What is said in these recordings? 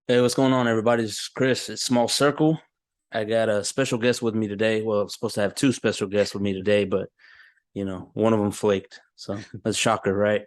Hey, what's going on, everybody? This is Chris. It's Small Circle. I got a special guest with me today. Well, I'm supposed to have two special guests with me today, but one of them flaked. So that's a shocker, right?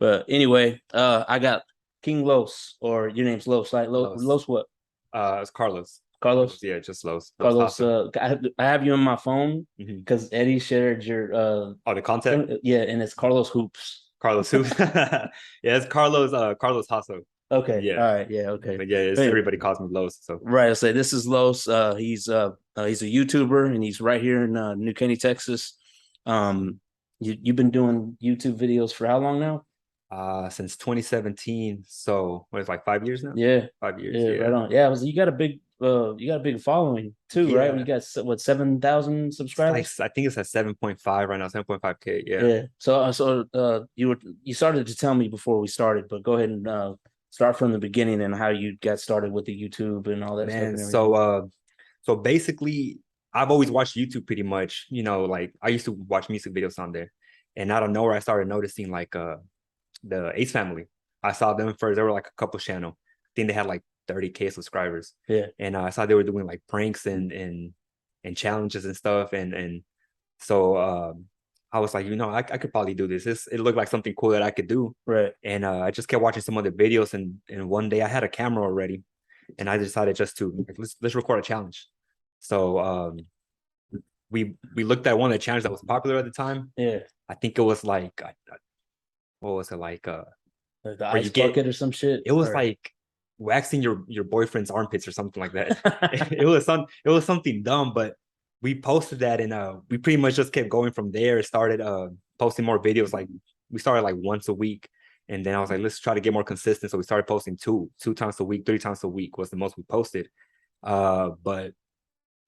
But anyway, I got Kinglos, or your name's Los, right? Los. Los what? It's Carlos. Carlos? Yeah, just Los. Los Carlos, Hasso. I have you on my phone Hmm. because Eddie shared your Oh, the contact? yeah, and it's Carlos Hoops. Carlos who? Yeah, it's Carlos. Carlos Hasso. Okay, all Yeah, right, yeah, okay. but yeah, it's Hey, everybody calls me Los. So right. I say this is Los. He's a YouTuber and he's right here in New Caney, Texas. You've been doing YouTube videos for how long now? since 2017. So what is it, like 5 years now? Yeah, 5 years. yeah, right Yeah. on. Yeah, you got a big following too, right? You Yeah. got what 7,000 It's like subscribers? I think it's at 7.5 right now. 7.5K. Yeah. Yeah. You started to tell me before we started, but go ahead and start from the beginning and how you got started with the YouTube and all that stuff Man. and So everything. so basically, I've always watched YouTube pretty much. Like I used to watch music videos on there, and out of nowhere, I started noticing like the Ace family. I saw them first. They were like a couple channel. I think they had like 30K subscribers. Yeah. And I saw they were doing like pranks and challenges and stuff. And so I was like, I could probably do this. It looked like something cool that I could do. Right. And I just kept watching some of the videos. And one day I had a camera already, and I decided just to like, let's record a challenge. So we looked at one of the challenges that was popular at the time. Yeah. I think it was like what was it like? Like the Where ice you get bucket or some shit. it was Or like waxing your boyfriend's armpits or something like that. It was something dumb, but we posted that, and we pretty much just kept going from there. Started posting more videos. Like we started like once a week, and then I was like, let's try to get more consistent. So we started posting two times a week, 3 times a week was the most we posted. But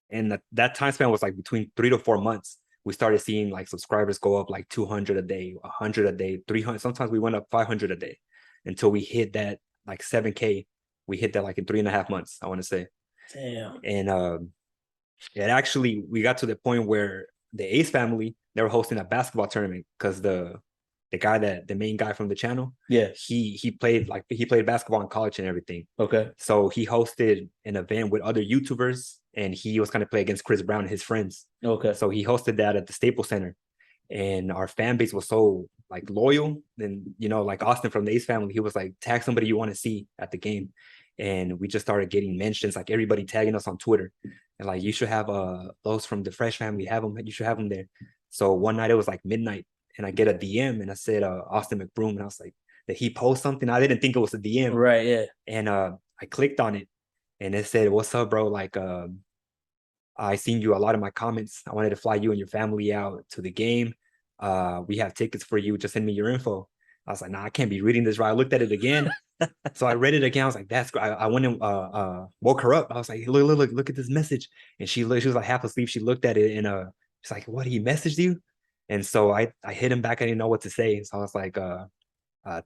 and that time span was like between 3 to 4 months. We started seeing like subscribers go up like 200 a day, 100 a day, 300. Sometimes we went up 500 a day until we hit that like 7K. We hit that like in 3.5 months, I want to say. damn. And it actually, we got to the point where the Ace family, they were hosting a basketball tournament because the guy that the main guy from the channel, Yeah. he played basketball in college and everything. Okay. So he hosted an event with other YouTubers, and he was going to play against Chris Brown and his friends. Okay. So he hosted that at the Staples Center, and our fan base was so like loyal. And like Austin from the Ace family, he was like, tag somebody you want to see at the game, and we just started getting mentions, like everybody tagging us on Twitter, and like you should have those from the Fresh family, have them. You should have them there. So one night it was like midnight, and I get a DM, and I said Austin McBroom, and I was like, did he post something? I didn't think it was a DM, Right. Yeah. and I clicked on it, and it said, "What's up, bro? Like, I seen you a lot of my comments. I wanted to fly you and your family out to the game. We have tickets for you. Just send me your info." I was like, "Nah, I can't be reading this right." I looked at it again, so I read it again. I was like, "That's great." I went and woke her up. I was like, "Look at this message." And she was like half asleep. She looked at it, and she's like, "What? He messaged you?" And so I hit him back. I didn't know what to say, so I was like,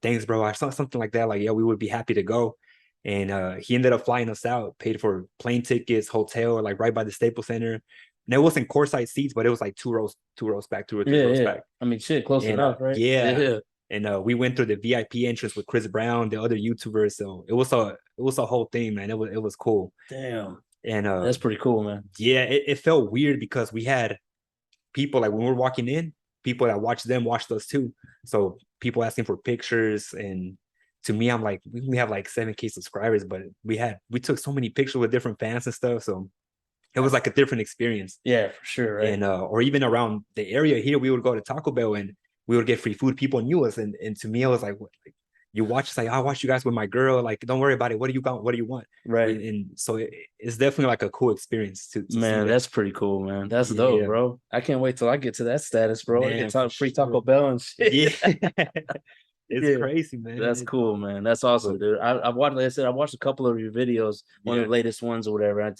thanks, bro. I saw something like that. Like, yeah, we would be happy to go." And he ended up flying us out, paid for plane tickets, hotel, like right by the Staples Center. And it wasn't courtside seats, but it was like two rows back, 2 or 3 rows Yeah. back. I mean, shit, close And enough, right? yeah, Yeah. and we went through the VIP entrance with Chris Brown, the other YouTubers. So it was a whole thing, man. It was cool. Damn. And That's pretty cool, man. yeah, it felt weird because we had people like when we were walking in, people that watched them watched us too. So people asking for pictures, and to me, I'm like, we only have like 7K subscribers, but we took so many pictures with different fans and stuff. So it was like a different experience. Yeah, for sure, right? And or even around the area here, we would go to Taco Bell and we would get free food. People knew us, and to me, I was like, what? Like, you watch, it's like, I watch you guys with my girl. Like, don't worry about it. What do you got? What do you want? Right. And so it's definitely like a cool experience to see Man, that. that's pretty cool, man. That's dope, Yeah, bro. I can't wait till I get to that status, bro. I get man, for free Taco sure. Bell and shit. Yeah, it's Yeah. crazy, man. That's cool, man. That's awesome, But dude. I watched, like I said, I watched a couple of your videos, one of yeah, the latest ones or whatever.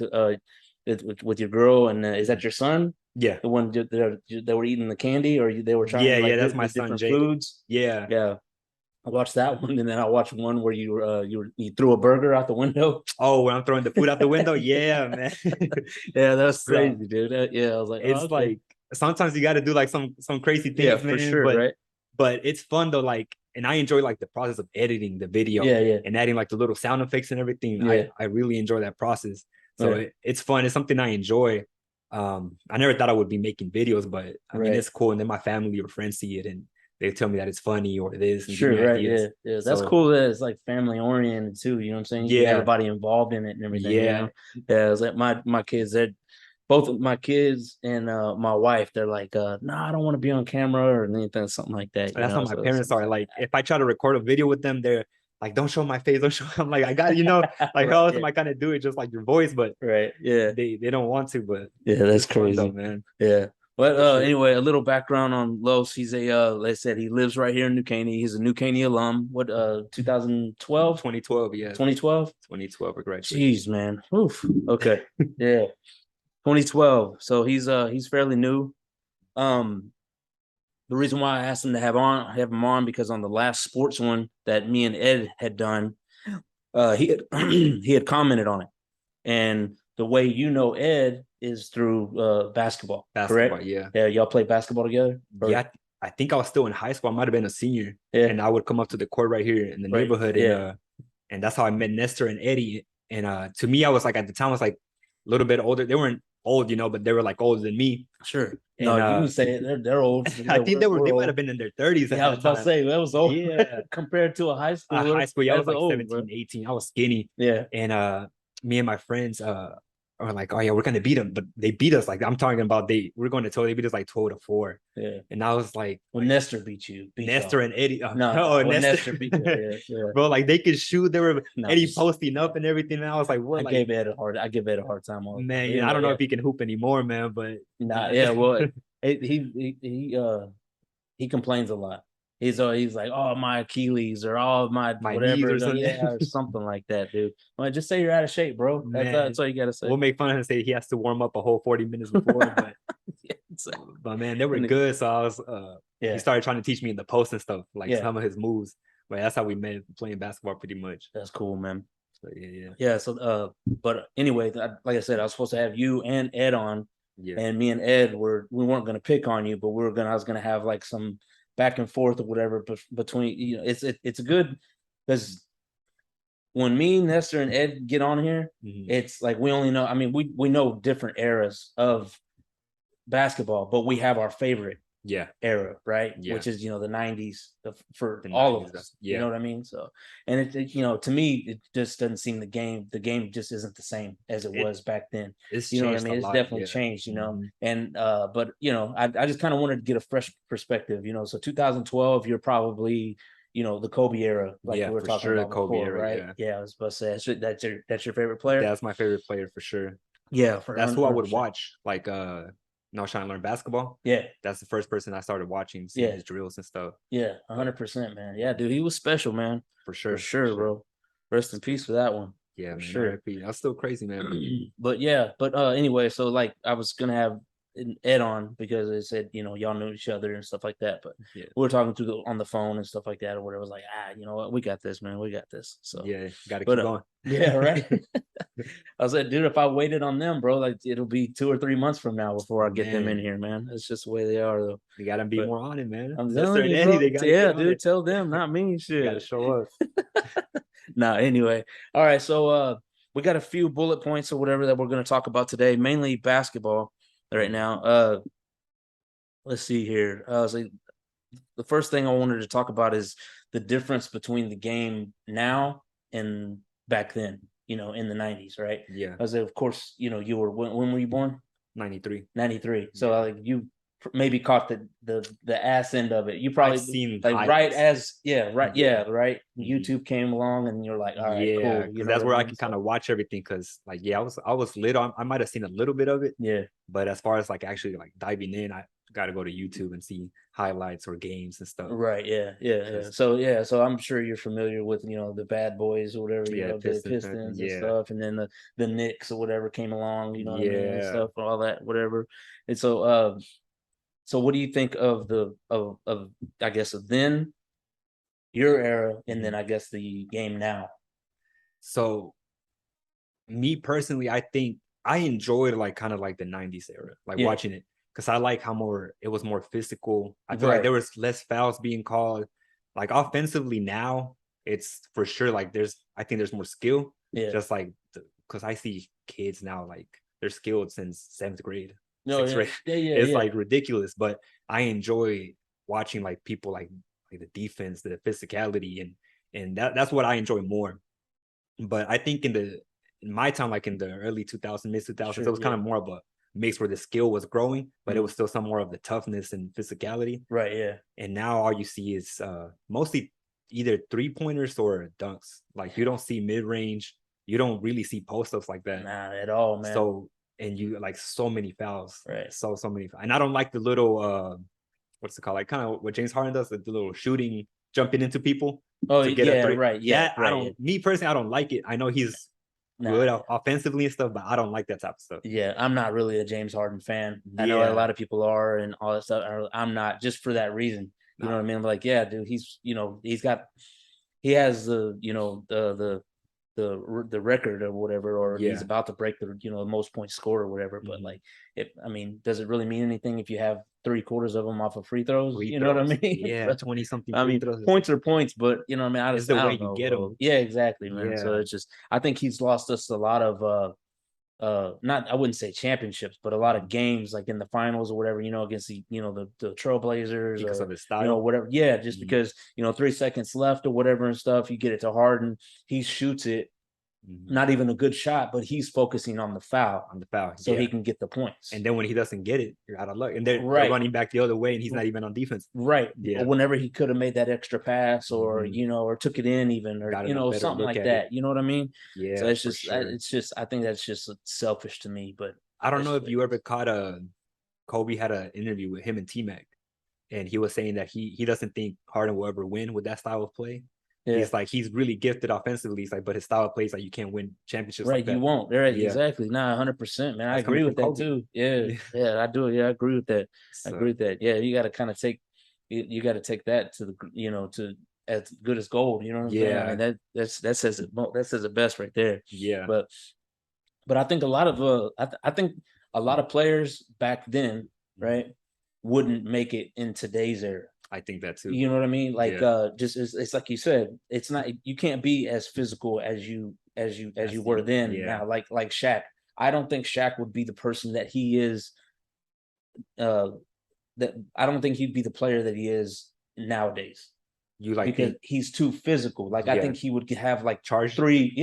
With your girl, and is that your son? yeah, The one that were eating the candy, or they were trying yeah, yeah. like That's my the son, different Jaden. foods? Yeah. Yeah, I watched that one, and then I watched one where you threw a burger out the window. Oh, when I'm throwing the food out the window, yeah, man. Yeah, that's So crazy, dude. Yeah, I was like, oh, it's okay. like sometimes you got to do like some crazy Yeah, things, for man. sure, But right? but it's fun though. Like and I enjoy like the process of editing the video Yeah. and adding like the little sound effects and everything. Yeah. I really enjoy that process. So Yeah. it's fun. It's something I enjoy. I never thought I would be making videos, but I mean, Right. it's cool. And then my family or friends see it and they tell me that it's funny or this and give Sure, me right. ideas. Yeah. That's cool that it's like family oriented too. You know what I'm saying? You get Yeah. everybody involved in it and everything. You Yeah. know? Yeah. It's like my kids, they're both of my kids and my wife, they're like, no, I don't want to be on camera or anything, something like that. You That's know? how my So parents are. Like, if I try to record a video with them, they're like, don't show my face, don't show. I'm like, I got, like Right, how else yeah. am I kind of do it just like your voice, but Right. Yeah. they don't want to, but Yeah, that's it's fun crazy. though, man. Yeah. But For sure. anyway, a little background on Los. He's a like I said, he lives right here in New Caney. He's a New Caney alum. What 2012? 2012, yeah. 2012? 2012, I graduated. Jeez, man. Oof. Okay. Yeah. 2012. So he's fairly new. The reason why I asked him to have him on because on the last sports one that me and Ed had done, he had he had commented on it. And the way you know Ed is through basketball, correct? Yeah. Yeah, y'all play basketball together? Or? Yeah, I think I was still in high school. I might have been a senior. Yeah. And I would come up to the court right here in the Right. neighborhood. Yeah. And that's how I met Nestor and Eddie. And to me, I was like, at the time, I was like a little bit older. They weren't old, but they were like older than me. Sure. No, you can say it. They're old. I think they might have been in their 30s. Yeah, I was about to say that was old. Yeah. Compared to a high school. High school, yeah, I was like old, 17, 18. I was skinny. Yeah. And me and my friends are like, oh yeah, we're gonna beat them, but they beat us. Like I'm talking about we're going to tell they beat us like 12-4. Yeah. And I was like, when Nestor beat you, Nestor and Eddie. No, Nestor beat you. Yeah. Bro, like they could shoot. They were Eddie posting up and everything. And I was like, what? I give Ed a hard time. Man, I don't know if he can hoop anymore, man. But well, he complains a lot. He's like, oh, my Achilles or all my whatever, knees or or something like that, dude. Well, just say you're out of shape, bro. That's all you gotta say. We'll make fun of him and say he has to warm up a whole 40 minutes before, but but man, they were good. So I was he started trying to teach me in the post and stuff, like some of his moves. But that's how we met playing basketball pretty much. That's cool, man. So, yeah. So but anyway, like I said, I was supposed to have you and Ed on. Yeah. And me and Ed we weren't gonna pick on you, but I was gonna have like some back and forth or whatever between it's good because when me, Nestor, and Ed get on here, it's like we only know. I mean, we know different eras of basketball, but we have our favorite era, right? Yeah. Which is the 90s for all of us. You know what I mean? So, and it to me, it just doesn't seem the game just isn't the same as it was back then. It's what I mean? It's definitely changed, and but I just kind of wanted to get a fresh perspective, so 2012, you're probably the Kobe era, like we were talking about Kobe before, era, right? Yeah, I was supposed to say that's your favorite player. That's my favorite player for sure. Yeah, that's who I would watch. Like I was trying to learn basketball. Yeah. That's the first person I started watching, seeing his drills and stuff. Yeah, 100%, man. Yeah, dude, he was special, man. For sure. For sure, bro. Rest in peace for that one. Yeah, for man, sure. That's still crazy, man. But anyway, so like I was gonna have Ed on because it said, y'all knew each other and stuff like that. But we were talking on the phone and stuff like that or whatever. I was like, you know what, we got this, man. We got this. So gotta keep going. Yeah, right. I was like, dude, if I waited on them, bro, like it'll be 2 or 3 months from now before I get them in here, man. It's just the way they are, though. You gotta be more on it, man. I'm telling you, bro. Dude, tell them, not me. Shit, you gotta show up. Anyway, all right. So we got a few bullet points or whatever that we're going to talk about today, mainly basketball right now. Let's see here. So the first thing I wanted to talk about is the difference between the game now and back then, in the 90s, right? Yeah. As of course, you were when were you born? 93. 93. So like you maybe caught the ass end of it. You probably seen like right as right. YouTube came along and you're like, all right, cool. Because that's where I can kind of watch everything. Because like I was little. I might have seen a little bit of it. Yeah. But as far as like actually like diving in, I got to go to YouTube and see highlights or games and stuff. Right. Yeah. So I'm sure you're familiar with the Bad Boys or whatever. The Pistons and stuff, and then the Knicks or whatever came along. You know what I mean? And stuff, all that, whatever. And so so what do you think of of I guess of then your era and then I guess the game now? So me personally, I think I enjoyed like kind of like the 90s era, like watching it. Because I like how it was more physical. I feel like there was less fouls being called. Like offensively now, it's for sure like I think there's more skill. Yeah. Just like because I see kids now like they're skilled since 7th grade, No, 6th yeah, grade. yeah, yeah, It's yeah. like ridiculous. But I enjoy watching like people like the defense, the physicality, and that's what I enjoy more. But I think in my time, like in the early 2000s, mid 2000s, it Sure, was kind yeah. of more of a mix where the skill was growing, but it Mhm. was still some more of the toughness and physicality. Right, yeah. And now all you see is mostly either 3-pointers or dunks. Like you don't see mid range, you don't really see post ups like that. Nah, at all, man. So and you like so many fouls, Right. so many. And I don't like the little what's it called? Like kind of what James Harden does, the little shooting, jumping into people Oh, to get a yeah, three. right, yeah, That I right, yeah. don't. Me personally, I don't like it. I know he's Nah, good offensively and stuff, but I don't like that type of stuff. yeah, I'm not really a James Harden fan. I know a Yeah, lot of people are and all that stuff. I'm not, just for that reason. You know nah, what I mean? I'm like, yeah, dude, he has the record or whatever, or he's yeah, about to break the most point score or whatever. But mhm. like, I mean, does it really mean anything if you have 3/4 of them off of free throws? Free You know what I throws. mean? Yeah, 20 something I free mean, throws. points are points, but you know what I mean? It's the I way don't you know, get bro. them. Yeah, exactly, man. So Yeah, it's just, I think he's lost us a lot of not, I wouldn't say championships, but a lot of games like in the finals or whatever, against the Trailblazers, because or of his style. whatever. Yeah, just Mhm, because 3 seconds left or whatever and stuff, you get it to Harden, he shoots it, mhm. not even a good shot, but he's focusing on the foul On the foul, so he yeah. can get the And points. then when he doesn't get it, you're out of luck. And they're Right. running back the other way, and he's not even on defense. Right. Yeah, Or whenever he could have made that extra pass, or, mhm. or took it in even, or, Got a better something look like at it. that. You know what I mean? So Yeah, it's for just, sure. I think that's just selfish to me, but I don't that's know just if what it you ever is. caught Kobe had an interview with him and T Mac, and he was saying that he doesn't think Harden will ever win with that style of play. Yeah. He's like he's really gifted offensively. He's like, but his style of play is like you can't win championships like Right, you that. won't. Right, Yeah, exactly. Nah, 100%, man. I that's coming agree from with that Kobe. too. Yeah, Yeah. yeah, I do. Yeah, I agree with that. I agree So with that. Yeah, you got to kind of take, you got to take that to to as good as gold. You know what I'm saying? I mean, yeah, that says it. That says it best right there. yeah, But I think a lot of I think a lot of players back then, right, wouldn't make it in today's era. I think that too. You know what I mean? Like, Yeah, just it's like you said, it's not, you can't be as physical as you that's were then. yeah. Now, like Shaq, I don't think Shaq would be the person that he is. Uh, that I don't think he'd be the player that he is nowadays, You like because think he's too physical. Like, I yeah, think he would have like charged. three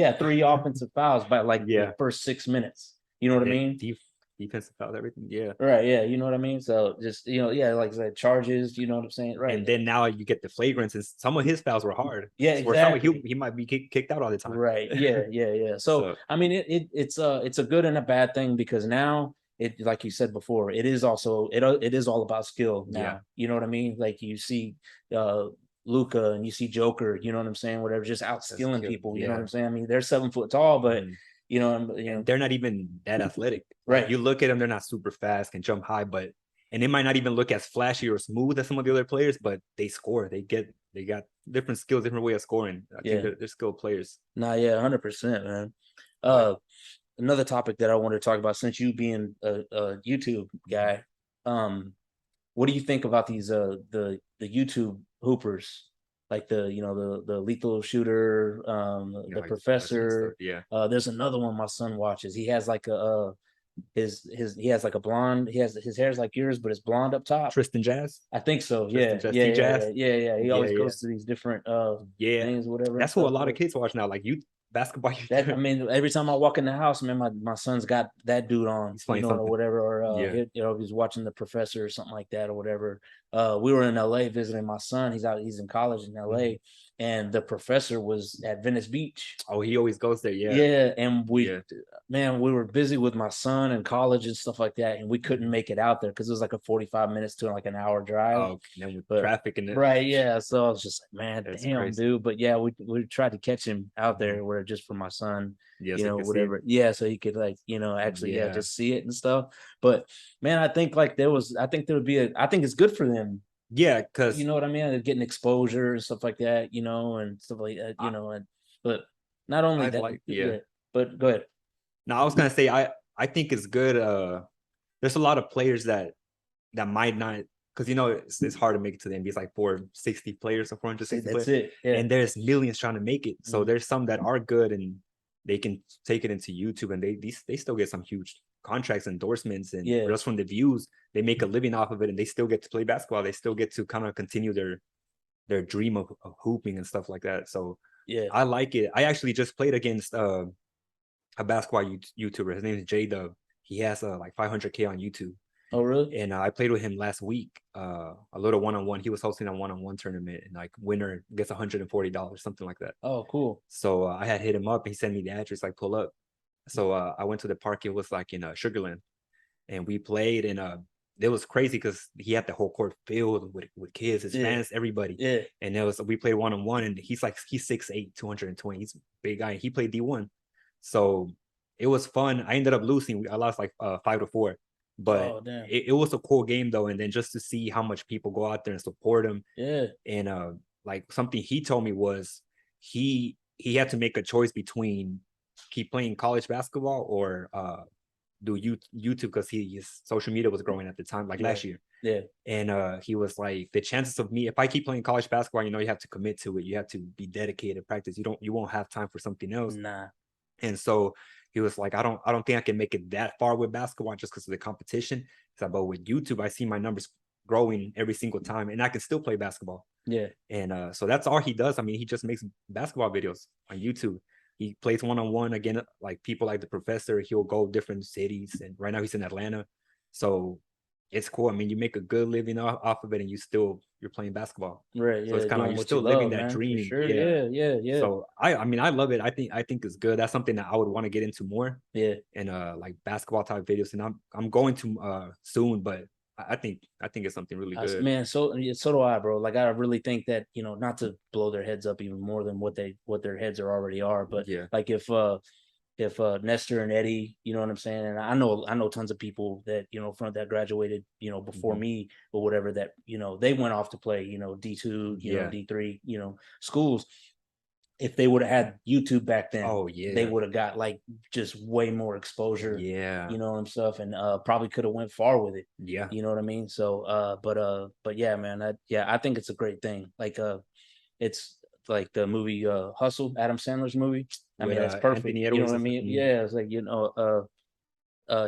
offensive fouls by like the Yeah, first 6 minutes. You know what and I then mean? defensive fouls, everything. Yeah. Right. Yeah. You know what I mean? So just, yeah, like I said, charges, you know what I'm saying? Right. And then now you get the flagrants, and some of his fouls were hard. Yeah, So for some, exactly. he might be kicked out all the time. Right. Yeah. Yeah. Yeah. So So I mean, it's a good and a bad thing, because now it, like you said before, it is also, it is all about skill yeah, now. You know what I mean? Like you see uh Luca, and you see Joker, you know what I'm saying? Whatever, just out that's skilling good. people. You know what Yeah. I'm saying? I mean, they're 7 foot tall, but Mhm. you And know, they're not even that athletic. Like right. you look at them, they're not super fast, can jump high, but and they might not even look as flashy or smooth as some of the other players, but they score. They got different skills, different way of scoring. I think Yeah. they're skilled players. Nah, yeah, 100%, man. But Uh, Another topic that I want to talk about, since you being a YouTube guy, um, what do you think about these the YouTube hoopers, like the lethal shooter, the like professors and stuff. professor? Yeah. There's another one my son watches. He has like he has like a blonde. He has his hair's like yours, but it's blonde up top. Tristan Jazz. I think so. Tristan Yeah, Jazz. yeah, T yeah, yeah, Jazz. yeah, yeah. He Yeah, always yeah. goes to these different Yeah. things, whatever and That's what a stuff. lot of kids watch now. Like you basketball That, I YouTuber. mean, every time I walk in the house, man, my son's got that dude on, He's playing or something. whatever, or Yeah. he's watching The Professor or something like that, or whatever. We were in LA visiting my son. He's in college in Mhm. LA, and The Professor was at Venice Beach. Oh, he always goes there. Yeah. Yeah, and Yeah. we were busy with my son and college and stuff like that, and we couldn't Mhm. make it out there because it was like a 45 minutes to like an hour drive. Oh, and then with But traffic and it, right, yeah. So I was just like, man, it's damn, crazy. dude. But yeah, we tried to catch him out Mhm. there, where just for my son, Yeah, so you can see it. whatever. Yeah, so he could, like, actually, yeah, Yeah. just see it and stuff. But man, I think like I think there would be I think it's good for them. Yeah, You because know what I mean? They're getting exposure and stuff like that, and stuff like that, I, and but not only I that, like, yeah. yeah. But go ahead. Now I was gonna say I think it's good. There's a lot of players that might not because you know it's hard to make it to the NBA. It's like 460 players or 460 That's players, it. Yeah. and there's millions trying to make it. So Mhm. there's some that are good and they can take it into YouTube, and they still get some huge contracts, endorsements, and Yeah. just from the views, they make a living off of it, and they still get to play basketball. They still get to kind of continue their dream of hooping and stuff like that. So Yeah. I like it. I actually just played against a basketball YouTuber. His name is J Dub. He has like 500K on YouTube. Oh, really? And I played with him last week, a little one-on-one. He was hosting a one-on-one tournament, and like winner gets $140, something like that. Oh, cool. So I had hit him up. He sent me the address, like pull up. So I went to the park. It was like in Sugarland, and we played. And it was crazy because he had the whole court filled with kids, his fans, everybody. Yeah. And we played one-on-one, and he's 6'8", 220. He's a big guy. He played D1, so it was fun. I ended up losing. I lost like 5-4. But it was a cool game though, and then just to see how much people go out there and support him. Yeah. And like something he told me was he had to make a choice between keep playing college basketball or do YouTube, because his social media was growing at the time, like last year. Yeah. And he was like, the chances of me, if I keep playing college basketball, you know, you have to commit to it. You have to be dedicated, practice. You won't have time for something else. Nah. And so he was like, I don't think I can make it that far with basketball just because of the competition. But with YouTube, I see my numbers growing every single time, and I can still play basketball. Yeah. And so that's all he does. I mean, he just makes basketball videos on YouTube. He plays one-on-one again, like people like the professor. He'll go different cities, and right now he's in Atlanta. So it's cool. I mean, you make a good living off of it, and you're playing basketball. Right. So Yeah. it's kind of like you're still living that dream. Sure. Yeah. So I mean, I love it. I think it's good. That's something that I would want to get into more. Yeah. And like basketball type videos. And I'm going to soon, but I think it's something really good. Man, so do I, bro. Like, I really think that, you know, not to blow their heads up even more than what their heads already are, but Yeah. like if Nestor and Eddie, you know what I'm saying, and I know tons of people that, you know, from that graduated, you know, before me or whatever, that, you know, they went off to play, you know, D2, you know, D3, you know, schools. If they would have had YouTube back then, they would have got like just way more exposure, you know, and stuff, and probably could have went far with it. Yeah. You know what I mean? So but yeah, man, I think it's a great thing. Like it's like the movie Hustle, Adam Sandler's movie. I mean, that's perfect. Anthony You know Edwards what I mean? Yeah, it's like, you know,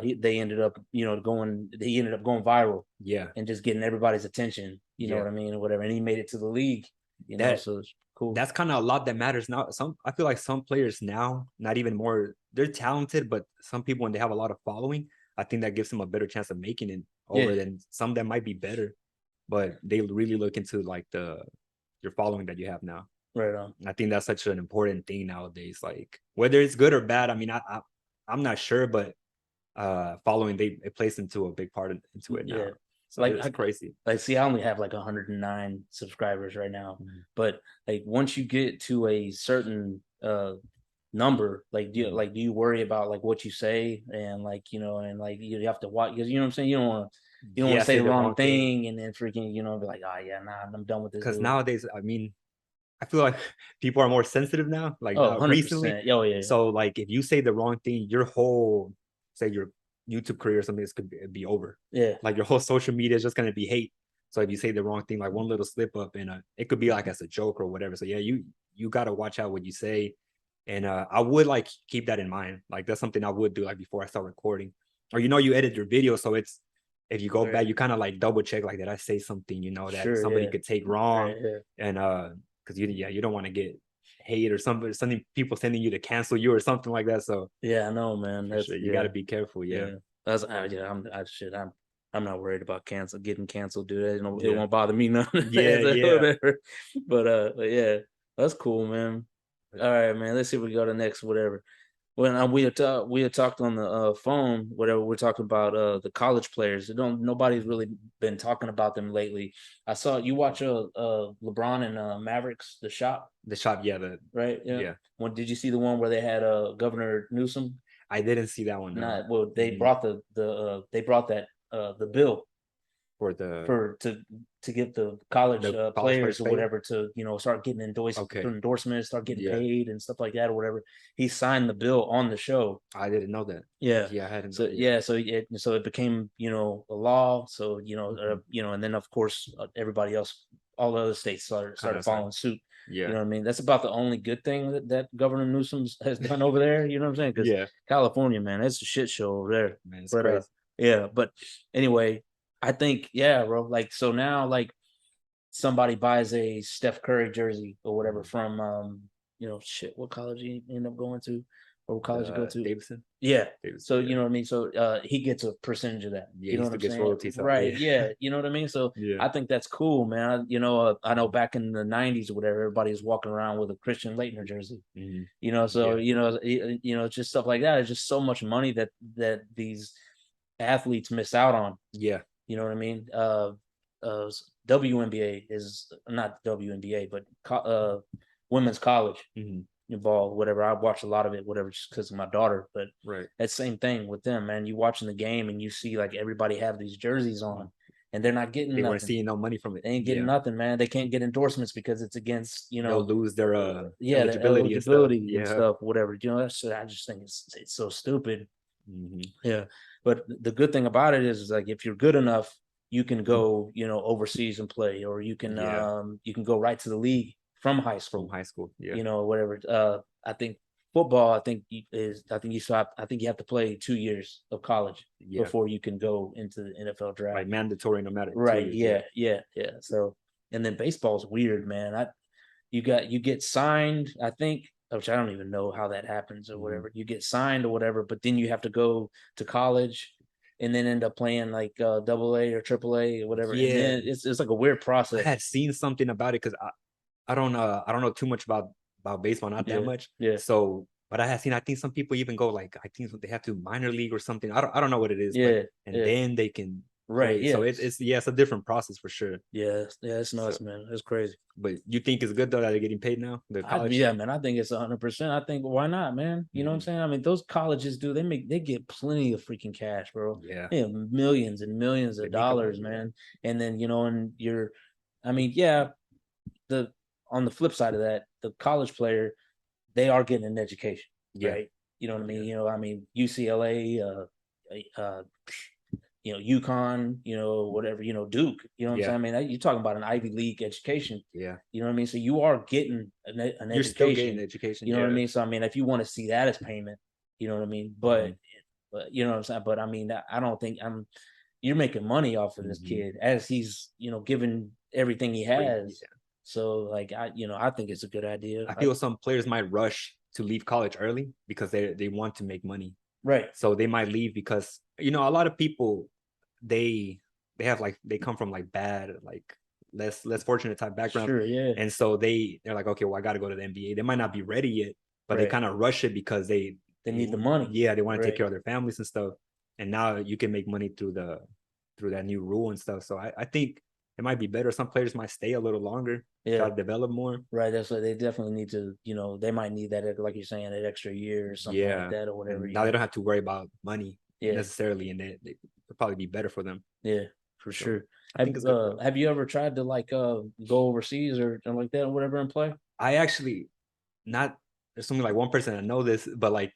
he ended up, you know, going viral. Yeah. And just getting everybody's attention, you know what I mean, or whatever. And he made it to the league, you know, so it's cool. That's kind of a lot that matters now. I feel like some players now, not even more, they're talented, but some people, when they have a lot of following, I think that gives them a better chance of making it over than some that might be better, but they really look into like your following that you have now. Right on. I think that's such an important thing nowadays. Like whether it's good or bad, I mean, I'm not sure, but following it plays into a big part into it now. Yeah. So like, it's crazy. Like, see, I only have like 109 subscribers right now, but like once you get to a certain number, like do you worry about like what you say, and like, you know, and like you have to watch, because, you know what I'm saying, you don't want to say the wrong thing and then freaking, you know, be like, oh yeah, nah, I'm done with this. Because nowadays, I mean, I feel like people are more sensitive now, like recently. Oh yeah. So like if you say the wrong thing, your whole, say your YouTube career or something, this could be over. Yeah. Like your whole social media is just gonna be hate. So if you say the wrong thing, like one little slip up, and it could be like as a joke or whatever. So yeah, you gotta watch out what you say. And I would like keep that in mind. Like that's something I would do like before I start recording. Or, you know, you edit your video, so it's, if you go back, you kind of like double check, like, did I say something, you know, that somebody could take wrong? And because you don't want to get hate or something people sending you to cancel you or something like that. So yeah, I know, man. That's you got to be careful. I'm not worried about getting canceled, dude. It won't bother me none. Yeah. But yeah, that's cool, man. All right, man. Let's see if we go to next whatever. When we had talked on the phone, whatever, we're talking about the college players. Nobody's really been talking about them lately. I saw you watch LeBron and Mavericks, the shop. Right. Yeah. When did you see the one where they had Governor Newsom? I didn't see that one. Well, they brought the bill for the for to get the college college players or paid? whatever to start getting Okay, endorsements, start getting yeah, paid and stuff like that or whatever. He signed the bill on the show. I didn't know that. Yeah. Yeah, I hadn't. So Yeah, yeah, so it became a law. So Mhm. and then of course everybody else, all the other states Kind started of like following suit. You yeah, know what I mean? That's about the only good thing that Governor Newsom has done over there. You know what I'm saying? Because yeah, California, man, it's a shit show over there. man, it's But crazy. yeah. But anyway, I think yeah, bro. Like so now, like somebody buys a Steph Curry jersey or whatever Mhm. from shit, what college he end up going to, or what college you go The to? Davidson, Yeah. Davidson, So yeah, you know what I mean? So he gets a percentage of that. yeah, You he know what still I'm gets saying? royalties out. Right. Yeah, Yeah. You know what I mean? So yeah, I think that's cool, man. I know back in the 90s or whatever, everybody was walking around with a Christian Laettner jersey. mhm, So yeah, it's just stuff like that. It's just so much money that these athletes miss out on. yeah, You know what I mean? WNBA is not WNBA, but women's college mhm, ball, whatever. I watch a lot of it, whatever, just because of my daughter. But right. that same thing with them, man. You watching the game and you see like everybody have these jerseys on, and they're not getting They weren't nothing. seeing no money from it. They ain't getting Yeah, nothing, man. They can't get endorsements because it's against, they'll lose their yeah, the eligibility and stuff. eligibility and Yeah, stuff, whatever. That's I just think it's so stupid. mhm, Yeah. But the good thing about it is like if you're good enough, you can go, overseas and play, or yeah, you can go right to the league from high from school, high school. Yeah, whatever. I think football, I think you have to play 2 years of college yeah, before you can go into the NFL like draft. mandatory no matter two Right. years. Yeah, Yeah. Yeah. Yeah. So and then baseball's weird, man. You get signed, I think, which I don't even know how that happens or mhm. whatever. You get signed or whatever, but then you have to go to college and then end up playing like double A or triple A or whatever. And Yeah, then it's like a weird I process. had seen something about it because I don't know too much about baseball, not that Yeah. much. Yeah. So, but I have seen I think some people even go like I think they have to minor league or something. I don't know what it is, but Yeah. and Yeah. then they can Right. play. So Yeah. it's yeah, it's a different process for sure. Yeah. Yeah. It's So, nuts, man. It's crazy. but you think it's good though that they're getting paid now, the college? Yeah, man. I think it's 100%. I think why not, man? You know what I'm Mhm. saying? I mean, those colleges do they get plenty of freaking cash, bro. Yeah, They have millions and millions they of make a lot. dollars, Yeah, man. And then and I mean, yeah, the on the flip side of that, the college player, they are getting an education, yeah, right? You know what I mean? yeah, I mean, UCLA, UConn, whatever, Duke, you know what I'm yeah, saying? I mean, you're talking about an Ivy League education, yeah. you know what I mean? So you are getting an You're still getting education, education. you know what I Yeah. mean? So I mean, if you want to see that as payment, you know what I mean? Hmm. But you know what I'm saying? But I mean, I don't think you're making money off of this Hmm. kid as he's, giving everything he But has. yeah, So like I think it's a good idea. I feel some players might rush to leave college early because they want to make money. Right. So they might leave because a lot of people they they have like they come from like bad like less fortunate type backgrounds, Sure, yeah. and so they're like, okay, well, I got to go to the NBA. They might not be ready yet, but they Right. kind of rush it because They need the money. yeah, they want to take Right. care of their families and stuff. And now you can make money through that new rule and stuff. So I think it might be better. Some players might stay a little longer, Yeah. try to develop more. Right. That's what they definitely need to, they might need that, like you're saying, that extra year or something like Yeah, that or whatever. and now they don't have to worry about money Yeah. necessarily, and it'll probably be better for them. Yeah, for So sure. I think it's good though. Have you ever tried to like go overseas or something like that or whatever and play? I actually not there's only like one person I know this, but like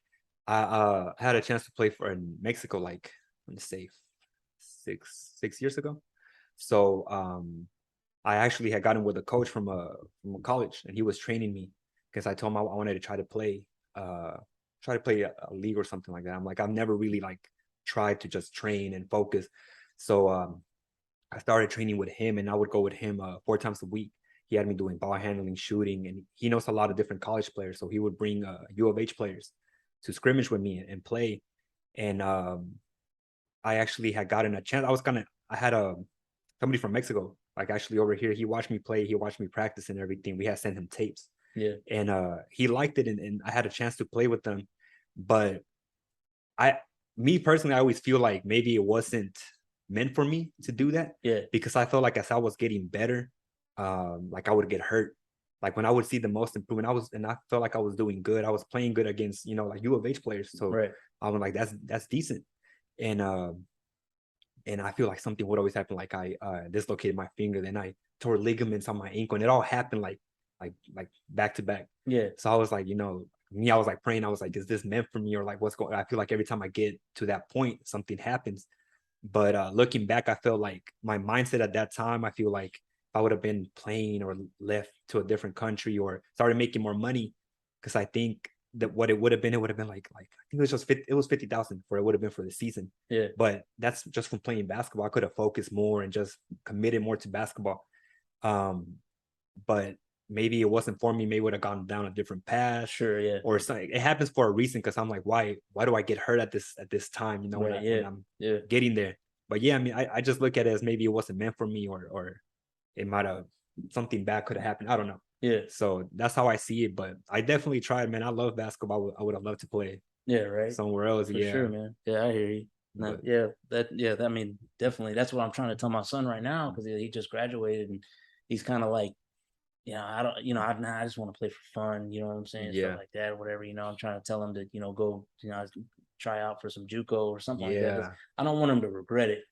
I had a chance to play for in Mexico like let me say 6 years ago. So I actually had gotten with a coach from a college, and he was training me because I told him I wanted to try to play a league or something like that. I'm like I've never really like tried to just train and focus. So I started training with him, and I would go with him 4 times a week. He had me doing ball handling, shooting, and he knows a lot of different college players. So he would bring U of H players to scrimmage with me and play. And I actually had gotten a chance. I had somebody from Mexico, like actually over here. He watched me play. He watched me practice and everything. We had sent him tapes, Yeah. and he liked it, and I had a chance to play with them. But I, me personally, I always feel like maybe it wasn't meant for me to do that. Yeah. Because I felt like as I was getting better, like I would get hurt. Like when I would see the most improvement, I felt like I was doing good. I was playing good against, like U of H players. So Right. I was like, that's decent. And and I feel like something would always happen. Like I dislocated my finger, then I tore ligaments on my ankle, and it all happened like back to back. Yeah. So I was like, me, I was like praying. I was like, is this meant for me, or like what's going? I feel like every time I get to that point, something happens. But looking back, I felt like my mindset at that time, I feel like if I would have been playing or left to a different country or started making more money, because I think that what it would have been like I think it was just 50, it was 50,000 for it would have been for the season. Yeah. But that's just from playing basketball. I could have focused more and just committed more to basketball. Um, but maybe it wasn't for me. Maybe would have gone down a different path. Sure. Yeah. Or something. It happens for a reason, because I'm like, why do I get hurt at this time? Right. When I'm Yeah. getting there. But yeah, I mean, I just look at it as maybe it wasn't meant for me, or it might have something bad could have happened. I don't know. Yeah. So that's how I see it. But I definitely tried, man. I love basketball. I would have loved to play Yeah. Right. somewhere else. For Yeah. sure, man. Yeah, I hear you. No, But yeah, I mean, definitely. That's what I'm trying to tell my son right now because he just graduated and he's kind of like, I don't, I just want to play for fun. You know what I'm saying? Stuff yeah, like that, or whatever. I'm trying to tell him to, go, try out for some JUCO or something like that. 'Cause yeah, I don't want him to regret it.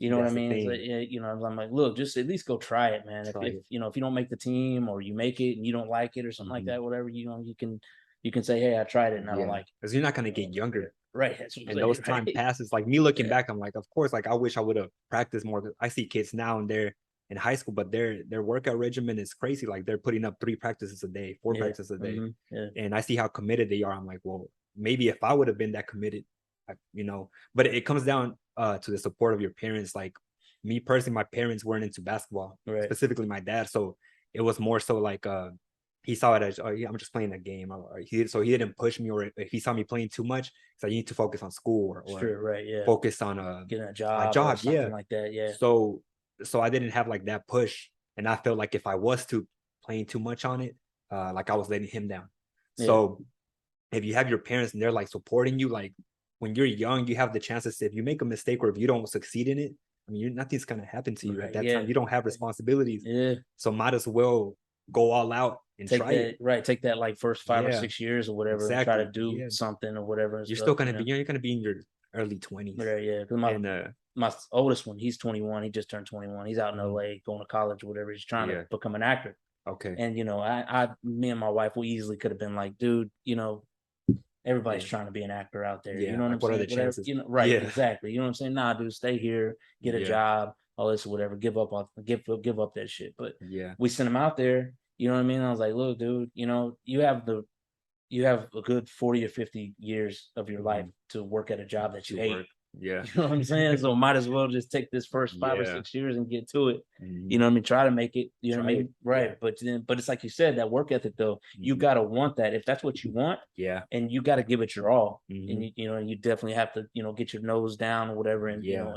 You know what I that's the mean? It's like, thing. yeah, I'm like, look, just at least go try it, man. If Try it. if you don't make the team or you make it and you don't like it or something like Mhm. that, whatever, you can say, hey, I tried it and I don't Yeah, like because you're not it. gonna get younger. Right. That's what I'm And saying. those time Right. passes, like me looking Yeah. back, I'm like, of course, like I wish I would have practiced more. 'Cause I see kids now and they're in high school, but their workout regimen is crazy. Like they're putting up 3 practices a day, four Yeah. practices a day, Yeah. and I see how committed they are. I'm like, well, maybe if I would have been that committed, but it comes down to the support of your parents. Like me personally, my parents weren't into basketball, Right. specifically my dad. So it was more so like he saw it as, oh yeah, I'm just playing a game. So he didn't push me, or if he saw me playing too much, so you need to focus on school, or Sure. Right. Yeah. focus on Getting a a job or job. something Yeah. like that. Yeah. So I didn't have like that push, and I felt like if I was to playing too much on it, like I was letting him down. Yeah. So if you have your parents and they're like supporting you, like when you're young, you have the chances, if you make a mistake or if you don't succeed in it, I mean, nothing's gonna happen to you at Right. that Yeah. time. You don't have responsibilities, Yeah. so might as well go all out and Take try it. that. Right. Take that like first 5 or Yeah, 6 years or whatever and try to exactly. do Yeah, something or whatever and you're stuff. still gonna be you're gonna be in your early 20s, Right. Yeah. Because and my oldest one, he's 21. He just turned 21. He's out in mhm, LA going to college or whatever. He's trying to yeah, become an actor. okay, And me and my wife, we easily could have been like, dude, everybody's yeah, trying to be an actor out there. You yeah. know what I'm Like, what are saying? the Whatever, chances? right, Yeah, exactly. You know what I'm saying? Nah, dude, stay here, get a yeah, job, all this or whatever. Give up that shit. But yeah. we sent him out there. You know what I mean? I was like, look, dude, you have a good 40 or 50 years of your life Mhm. to work at a job that you To hate. work. Yeah. You know what I'm saying? So might as well just take this first 5 or Yeah. 6 years and get to it. You Mhm. know what I mean? Try to make it. You know what I Try it. mean? Right. Yeah. But it's like you said, that work ethic though, you Mhm. gotta want that. If that's what you want, Yeah. and you gotta give it your all. And Mhm. you definitely have to, get your nose down or whatever and Yeah.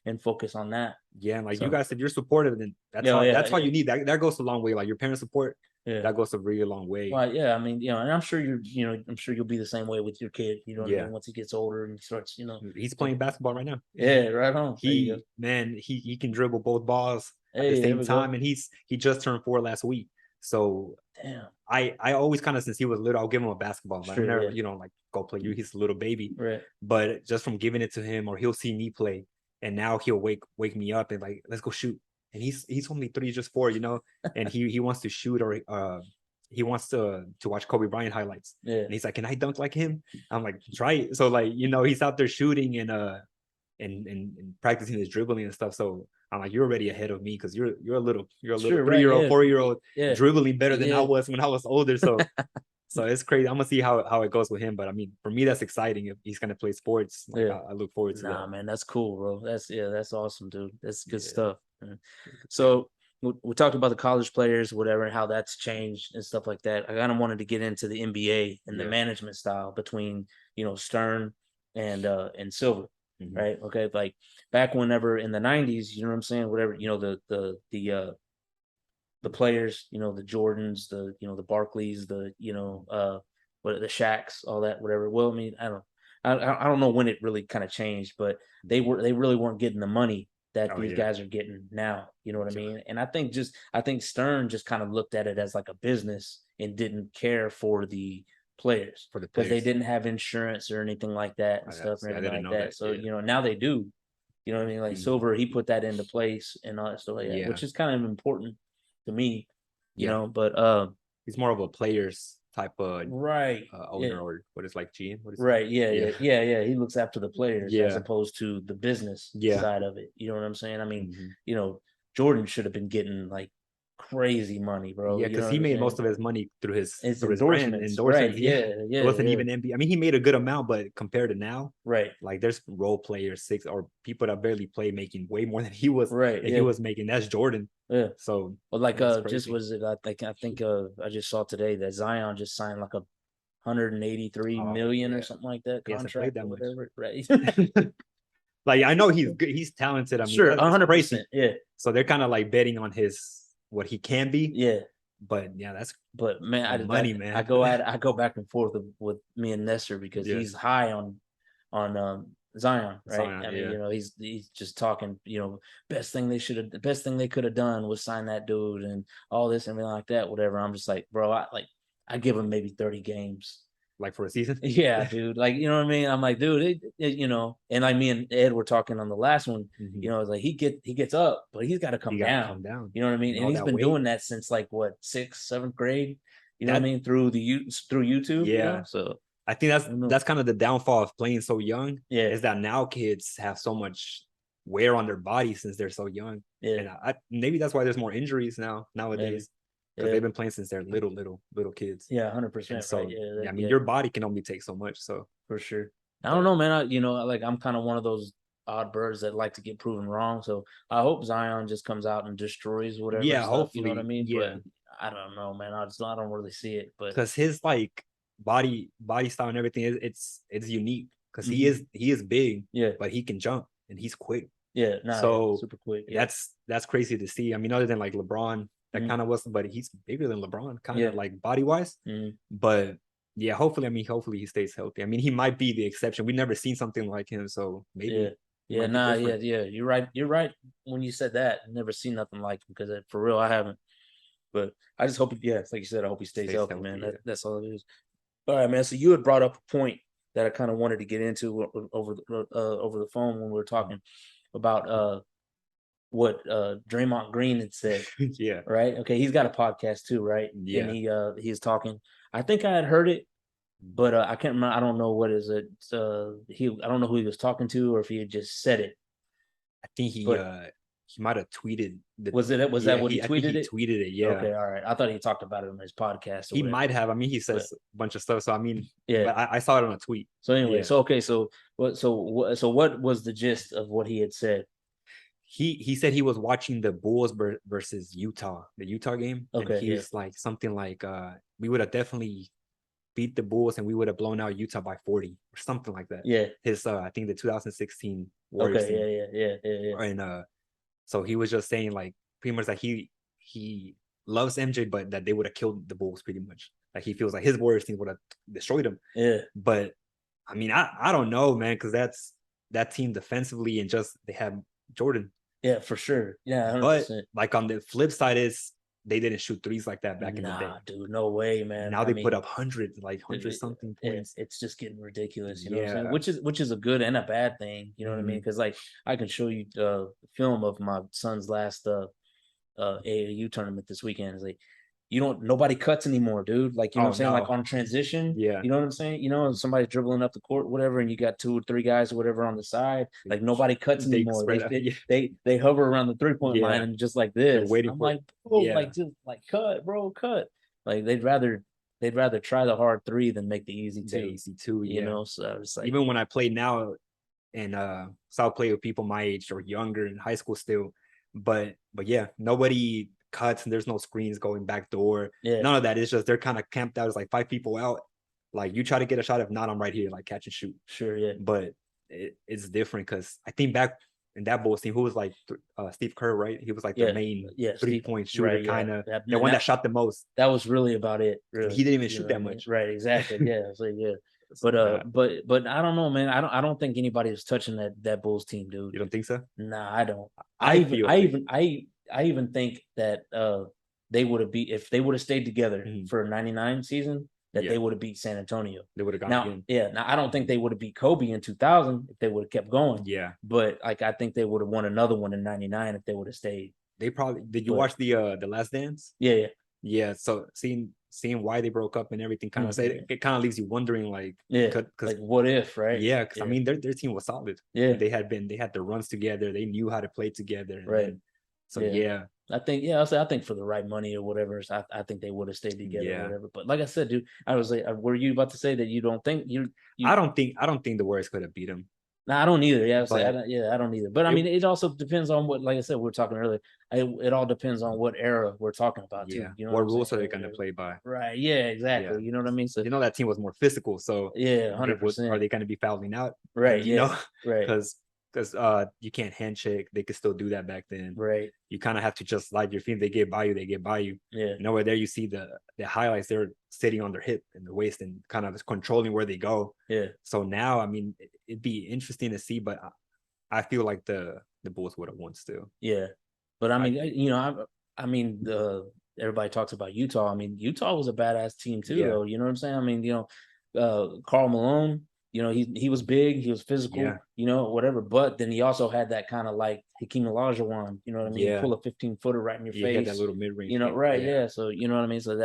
and focus on that. Yeah, and like you So guys, if you're supportive, then yeah, yeah, that's all yeah, you need. That goes a long way. Like your parents' support, yeah. that goes a really long way. Well, yeah, I mean, and I'm sure I'm sure you'll be the same way with your kid. You know what I mean? Yeah. Once he gets older and starts, He's to- playing basketball right now. yeah, right on. There you go. He can dribble both balls at the Hey, there same we time, go. and he just turned 4 last week. So Damn. I always kind of, since he was little, I'll give him a basketball, but I Sure, never, yeah. like go play you. He's a little baby. Right. But just from giving it to him, or he'll see me play, and now he'll wake me up and like, let's go shoot. And he's only 3, just 4, and he wants to shoot, or he wants to watch Kobe Bryant highlights. Yeah. And he's like, can I dunk like him? I'm like, try it. So like, he's out there shooting and practicing his dribbling and stuff. So I'm like, you're already ahead of me, because you're a little Sure, right, 3-year-old, yeah. 4-year-old Yeah. dribbling better than I Yeah. was when I was older. So it's crazy. I'm gonna see how it goes with him. But I mean, for me, that's exciting. If he's gonna play sports, like Yeah. I look forward to Nah, that. man, that's cool, bro. That's awesome, dude. That's good Yeah. stuff. Man. So we talked about the college players, whatever, and how that's changed and stuff like that. I kind of wanted to get into the NBA and the Yeah. management style between Stern and Silver, Mhm. right? Okay, like back whenever in the '90s, you know what I'm saying? Whatever, the players, the Jordans, the Barkleys, what the Shaqs, all that, whatever. Well, I mean, I don't know when it really kind of changed, but they really weren't getting the money that Oh these yeah. guys are getting now. You know what I Yeah. mean? And I think Stern just kind of looked at it as like a business and didn't care for the players For the because they players. didn't have insurance or anything like that and I stuff and see. I everything didn't like know that. that. So Yeah. now they do. You know what I mean? Like Silver, he put that into place and all that stuff like that, which is kind of important to me, you know. But he's more of a players type of right owner, or what is like GM? What is right? Yeah. He looks after the players as opposed to the business Yeah. side of it. You know what I'm saying? I mean, you know, Jordan should have been getting like crazy money, bro. Yeah, You know because what he I'm made saying? most of his money through his brand endorsements. Right. endorsements. Yeah. It wasn't even NBA. I mean, he made a good amount, but compared to now, right. like there's role players, six or people that barely play making way more than he was. Right. He was making. That's Jordan. Yeah. So Well, like that's just crazy. was it? I think I just saw today that Zion just signed like a 183 million or something like that He hasn't played contract that or much. whatever. Right. Like I know he's good. He's talented. I mean, sure, that's 100%. crazy. Yeah. So they're kind of like betting on his what he can be. Yeah. But yeah, that's man, money, man. I go back and forth with me and Nestor because he's high on Zion, right? Zion, I mean, you know, he's just talking, you know, the best thing they could have done was sign that dude and all this and everything like that, whatever. I'm just like, bro, I give him maybe 30 games. Like for a season? Yeah, dude. Like, you know what I mean? I'm like, dude, you know, and like me and Ed were talking on the last one, you know, it's like he gets up, but he's got to come down. You know what I mean? And he's been doing that since like what, 6th, 7th grade. You know what I mean? Through YouTube. Yeah. You know? So I think that's kind of the downfall of playing so young. Yeah. Is that now kids have so much wear on their body since they're so young. Yeah. And maybe that's why there's more injuries nowadays. Because they've been playing since they're little kids. Yeah, 100%. So, right. I mean, your body can only take so much. So for sure. I don't know, man. You know, like I'm kind of one of those odd birds that like to get proven wrong. So I hope Zion just comes out and destroys whatever. Yeah, stuff, hopefully. You know what I mean? Yeah. But I don't know, man. I don't really see it. But because his like body style and everything it's unique. Because he is big, but he can jump and he's quick. Yeah, so super quick. That's crazy to see. I mean, other than like LeBron, that kind of was, but he's bigger than LeBron, kind of like body wise. But yeah, hopefully he stays healthy. I mean, he might be the exception. We've never seen something like him, so maybe. You're right. You're right when you said that. I've never seen nothing like him because for real, I haven't. But I just hope, like you said, I hope he stays healthy, man. That's all it is. All right, man. So you had brought up a point that I kind of wanted to get into over the phone when we were talking about what Draymond Green had said. Yeah. Right. Okay. He's got a podcast too, right? Yeah. And he's talking. I think I had heard it, but I can't remember. I don't know what is it. I don't know who he was talking to or if he had just said it. I think he might have tweeted. Was that what he tweeted? I think he tweeted it. Yeah. Okay. All right. I thought he talked about it on his podcast. He might have. I mean, he says a bunch of stuff. So I mean, but I saw it on a tweet. So anyway, so what was the gist of what he had said? He said he was watching the Bulls versus the Utah game. Okay. And he's like something like we would have definitely beat the Bulls and we would have blown out Utah by 40 or something like that. Yeah. His I think the 2016 Warriors team. Yeah. And so he was just saying like pretty much that he loves MJ, but that they would have killed the Bulls pretty much. Like he feels like his Warriors team would have destroyed him. Yeah. But I mean, I don't know, man, because that team defensively and just they have Jordan. Yeah, for sure. Yeah, 100%. But like on the flip side is they didn't shoot threes like that back in the day. Dude, no way, man. Now they put up 100 something points. It's just getting ridiculous, you know what I'm saying? Which is a good and a bad thing, you know what I mean? Because like I can show you the film of my son's last AAU tournament this weekend. It's like nobody cuts anymore, dude. Like, you know what I'm saying? Like on transition. Yeah. You know what I'm saying? You know, somebody's dribbling up the court, whatever, and you got 2 or 3 guys or whatever on the side. Like nobody cuts anymore. They hover around the 3-point line and just like this. I'm like, like just like cut, bro, cut. Like they'd rather try the hard 3 than make the easy 2. You know, so it's like even when I play now and so I'll play with people my age or younger in high school still. But yeah, nobody cuts and there's no screens going back door. None of that. It's just they're kind of camped out. It's like 5 people out. Like you try to get a shot. If not, I'm right here, like catch and shoot. Sure, yeah. But it's different because I think back in that Bulls team, who was like Steve Kerr, right? He was like the main 3-point shooter, kind of the one that shot the most. That was really about it. Really. He didn't even shoot that much. Right, exactly. Yeah, it's like But I don't know, man. I don't think anybody was touching that Bulls team, dude. You don't think so? Nah, I don't. I even think that they would have if they would have stayed together for a 99 season, that they would have beat San Antonio. They would have gone Now, again. now I don't think they would have beat Kobe in 2000 if they would have kept going. Yeah. But like I think they would have won another one in 99 if they would have stayed. They probably did. You watch the Last Dance? Yeah. Yeah. So seeing why they broke up and everything kind of it kind of leaves you wondering, like, cause like what if, right? Yeah, because I mean their team was solid. Yeah. They had the runs together. They knew how to play together. Right. So yeah. I think I think for the right money or whatever, so I think they would have stayed together or whatever. But like I said, dude, I was like, were you about to say that you don't think you I don't think the Warriors could have beat them. No, I don't either. Yeah, I don't either. But I mean, it also depends on what, like I said, we were talking earlier. It all depends on what era we're talking about too. You know what rules are they going to play by? Right. Yeah. Exactly. Yeah. You know what I mean? So that team was more physical. So 100%. Are they going to be fouling out? Right. Right. Because you can't handshake. They could still do that back then. Right. You kind of have to just slide your feet. They get by you. They get by you. Yeah. Where there you see the highlights. They're sitting on their hip and their waist and kind of controlling where they go. Yeah. So now, I mean, it'd be interesting to see, but I feel like the Bulls would have won still. Yeah. But I mean, everybody talks about Utah. I mean, Utah was a badass team too, though. You know what I'm saying? I mean, Karl Malone. He was big, he was physical, whatever. But then he also had that kind of like Hakeem Olajuwon, you know what I mean? Pull a 15-footer right in your face. Had that little mid-range. So you know what I mean? So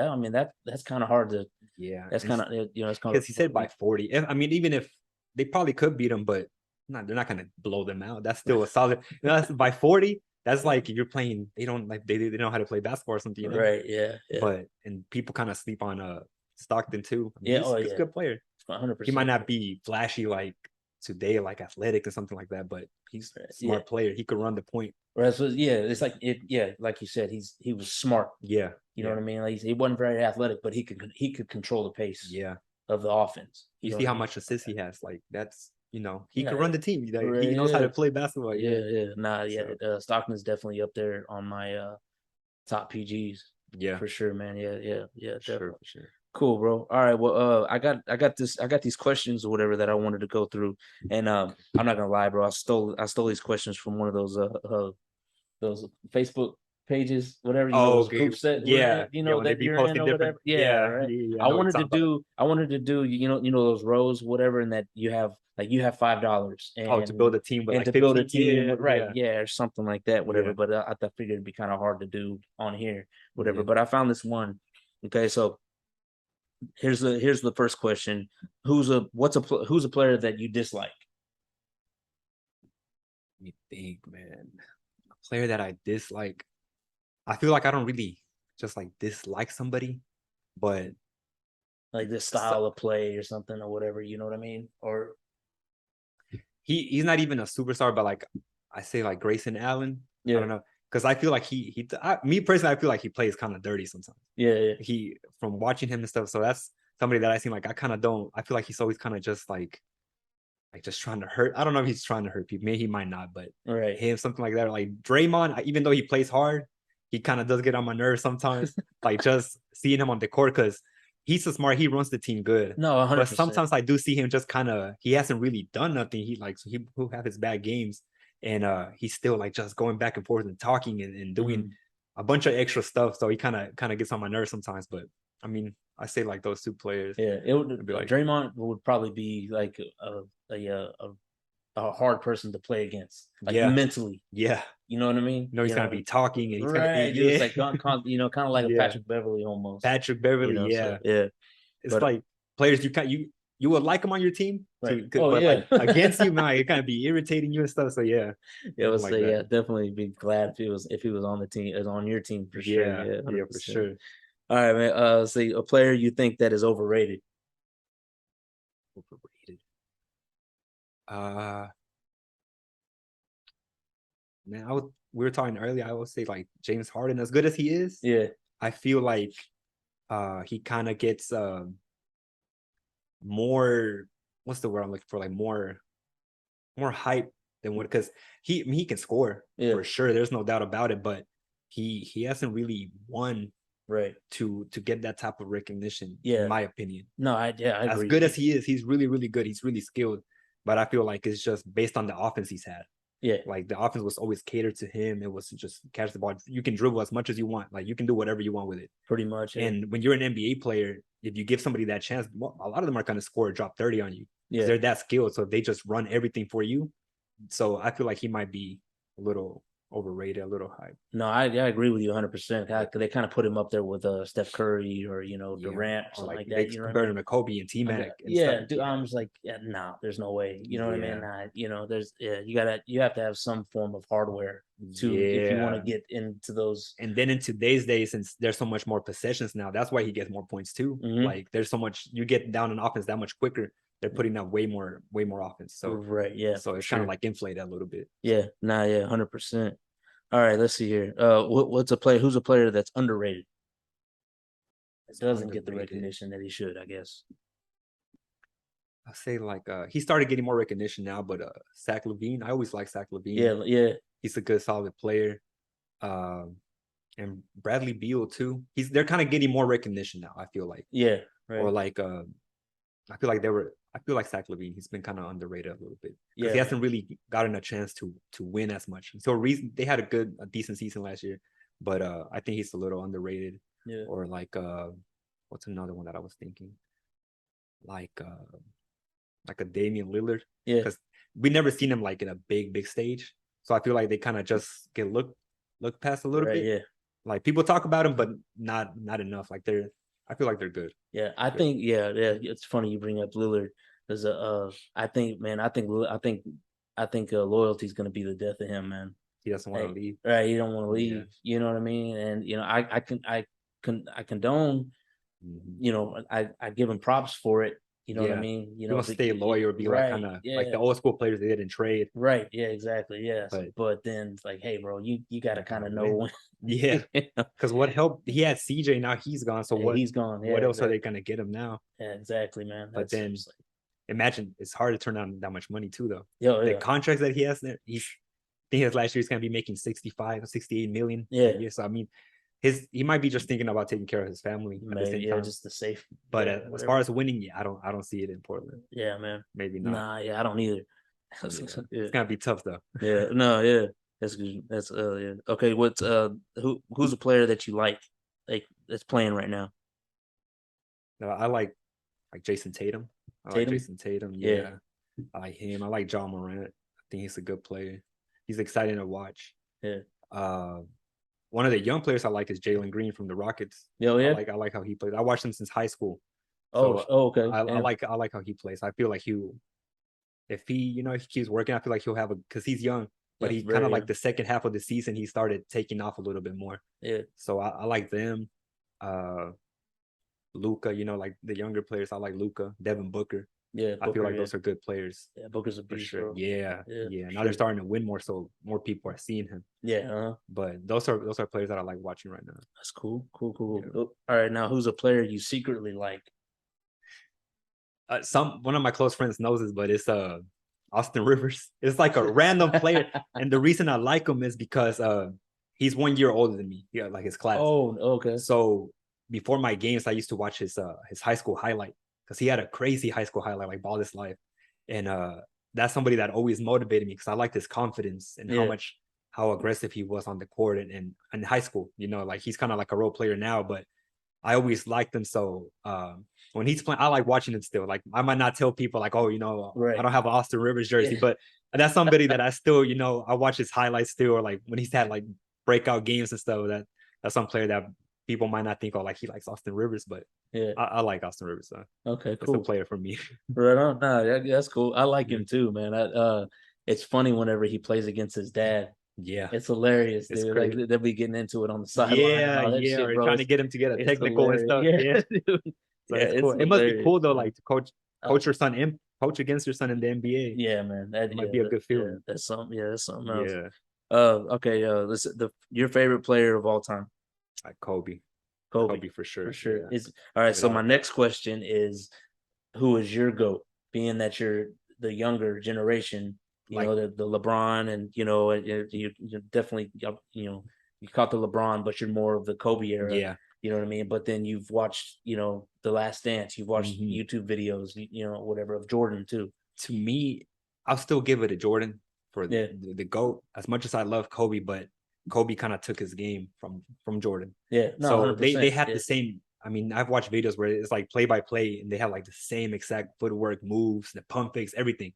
that's kind of hard to. Yeah. That's kind of it's kind of because he said by 40. I mean, even if they probably could beat them, but they're not gonna blow them out. That's still a solid. That's by 40. That's like you're playing. They don't know how to play basketball or something. Right. Yeah. But people kind of sleep on Stockton too. I mean, he's a good player. 100%. He might not be flashy like today, like athletic or something like that, but he's a smart player. He could run the point. Right. So it's like like you said, he was smart. Yeah. You know what I mean? Like he wasn't very athletic, but he could control the pace. Yeah. Of the offense. You see how much assists he has. Like that's he can run the team. He knows how to play basketball. Stockton is definitely up there on my top PGs. Yeah, for sure, man. Yeah, definitely. For sure. Cool, bro. All right. Well, I got these questions or whatever that I wanted to go through, and I'm not gonna lie, bro. I stole these questions from one of those Facebook pages, whatever. Those group set, that you're in or whatever. Right. I wanted to do those rows, whatever, and that you have $5 and to build a team, and to build a team, right? Yeah, or something like that, whatever. But I figured it'd be kind of hard to do on here, whatever. But I found this one. Okay, so here's the first question: who's a player that you dislike? Let me think, man. A player that I dislike. I feel like I don't really just like dislike somebody, but like the style of play or something or whatever, you know what I mean? Or he's not even a superstar, but like I say, like Grayson Allen. I don't know, because I feel like me personally, I feel like he plays kind of dirty sometimes. Yeah. He from watching him and stuff. So that's somebody that I seem like I kind of don't. I feel like he's always kind of just like just trying to hurt. I don't know if he's trying to hurt people. Maybe he might not, but him something like that. Like Draymond, even though he plays hard, he kind of does get on my nerves sometimes. Like just seeing him on the court because he's so smart. He runs the team good. No, 100%. But sometimes I do see him just kind of. He hasn't really done nothing. He will have his bad games, and he's still like just going back and forth and talking and doing a bunch of extra stuff. So he kind of gets on my nerves sometimes. But I mean, I say like those two players. Yeah, it would be like Draymond would probably be like a hard person to play against, like mentally. Yeah, you know what I mean. He's gonna be talking, and he's gonna be it's like kind of like a Patrick Beverly almost. Patrick Beverly, So, it's like players you would like him on your team, right? But like against you, man, it kind of be irritating you and stuff. So definitely be glad if he was on the team, on your team for sure. Yeah, for sure. All right, man. So a player you think that is overrated? Man, we were talking earlier. I would say like James Harden, as good as he is. Yeah, I feel like he kind of gets more. What's the word I'm looking for? Like more hype than what, because he can score for sure. There's no doubt about it, but he hasn't really won to get that type of recognition. In my opinion. No, I agree. As good as he is, he's really, really good. He's really skilled, but I feel like it's just based on the offense he's had. Yeah, like the offense was always catered to him. It was just catch the ball. You can dribble as much as you want. Like you can do whatever you want with it. Pretty much. And when you're an NBA player, if you give somebody that chance, a lot of them are going to score or drop 30 on you. Yeah. They're that skilled. So if they just run everything for you. So I feel like he might be a little overrated, a little hype. No, I agree with you 100%. They kind of put him up there with Steph Curry or Durant or something like that. They compare him to Kobe and T-Mac. Yeah, dude, I'm just like, nah, there's no way. You know what I mean? Nah, there's you have to have some form of hardware to if you want to get into those. And then in today's day, since there's so much more possessions now, that's why he gets more points too. Like there's so much, you get down in offense that much quicker. They're putting up way more offense. So right, yeah. So it's kind of like inflated a little bit. Yeah, nah, yeah, 100%. All right, let's see here. Who's a player that's underrated? It doesn't get the recognition that he should, I guess. I say like he started getting more recognition now, but Zach LaVine. I always like Zach LaVine. Yeah. He's a good, solid player. And Bradley Beal too. They're kind of getting more recognition now, I feel like. Yeah, right. Or like I feel like Zach LaVine, he's been kind of underrated a little bit. Because he hasn't really gotten a chance to win as much. So they had a decent season last year, but I think he's a little underrated. Yeah. Or like what's another one that I was thinking? Like a Damian Lillard. Yeah. Because we never seen him like in a big stage. So I feel like they kind of just get looked past a little bit. Yeah. Like people talk about him, but not enough. Like I feel like they're good. Yeah, I think it's funny you bring up Lillard because I think loyalty is going to be the death of him, man. He doesn't want to leave. Right, he don't want to leave. Yeah. You know what I mean? And I condone. I give him props for it. You know what I mean? You don't stay loyal or be like kind of like the old school players they didn't trade. Right. Yeah. Exactly. Yeah. But then it's like, hey, bro, you got to kind of know when. Yeah. Because what helped? He had CJ. Now he's gone. So he's gone. Yeah, what else are they gonna get him now? Yeah. Exactly, man. But then imagine it's hard to turn down that much money too, though. The contracts that he has there. I think his last year he's gonna be making 65 or 68 million. Yeah. So I mean. He might be just thinking about taking care of his family at the same time. Just the safe. But as far as winning, I don't see it in Portland. Yeah, man. Maybe not. Nah, yeah, I don't either. It's gonna be tough though. Yeah, no, yeah, that's good. That's yeah. Okay, what's who's a player that you like that's playing right now? No, I like Jason Tatum. Like Jason Tatum. Yeah, I like him. I like John Morant. I think he's a good player. He's exciting to watch. Yeah. One of the young players I like is Jalen Green from the Rockets. Oh, yeah. I like how he plays. I watched him since high school. So, okay. I like how he plays. I feel like if he keeps working, I feel like he'll have because he's young, but he kind of like the second half of the season he started taking off a little bit more. Yeah. So I like them. Luka, like the younger players. I like Luka, Devin Booker. Yeah, I feel like those are good players. Yeah, Booker's a beast, for sure. Bro. Yeah. Now they're starting to win more, so more people are seeing him. Yeah. But those are players that I like watching right now. That's cool. Cool. Yeah. All right, now who's a player you secretly like? One of my close friends knows this, but it's Austin Rivers. It's like a random player, and the reason I like him is because he's 1 year older than me. Yeah, like his class. Oh, okay. So before my games, I used to watch his high school highlight. Because he had a crazy high school highlight, like ball his life. And that's somebody that always motivated me because I liked his confidence and how aggressive he was on the court and in high school. Like he's kind of like a role player now, but I always liked him. So when he's playing, I like watching him still. Like I might not tell people like, oh, I don't have an Austin Rivers jersey, but that's somebody that I still, I watch his highlights still, or like when he's had like breakout games and stuff. That's some player that people might not think, oh, like he likes Austin Rivers, but I like Austin Rivers. So okay, cool. It's a player for me. Right on. No, that's cool. I like him too, man. It's funny whenever he plays against his dad. Yeah, it's hilarious, dude. Like they'll be getting into it on the sideline. Yeah, or trying to get him to get a technical and stuff. Yeah, so it's cool. It must be cool though, like to coach your son coach against your son in the NBA. Yeah, man, that might be a good feeling. Yeah, that's something. Yeah, that's something else. Yeah. Okay. Your favorite player of all time? Kobe for sure. For sure. Yeah. All right. So my next question is, who is your GOAT? Being that you're the younger generation, you know, the LeBron, and you definitely you caught the LeBron, but you're more of the Kobe era. Yeah. You know what I mean? But then you've watched, The Last Dance. You've watched YouTube videos, whatever, of Jordan too. To me, I'll still give it to Jordan for the GOAT. As much as I love Kobe, but Kobe kind of took his game from Jordan. Yeah. No, so they had the same I mean, I've watched videos where it's like play by play, and they have like the same exact footwork, moves, the pump fakes, everything.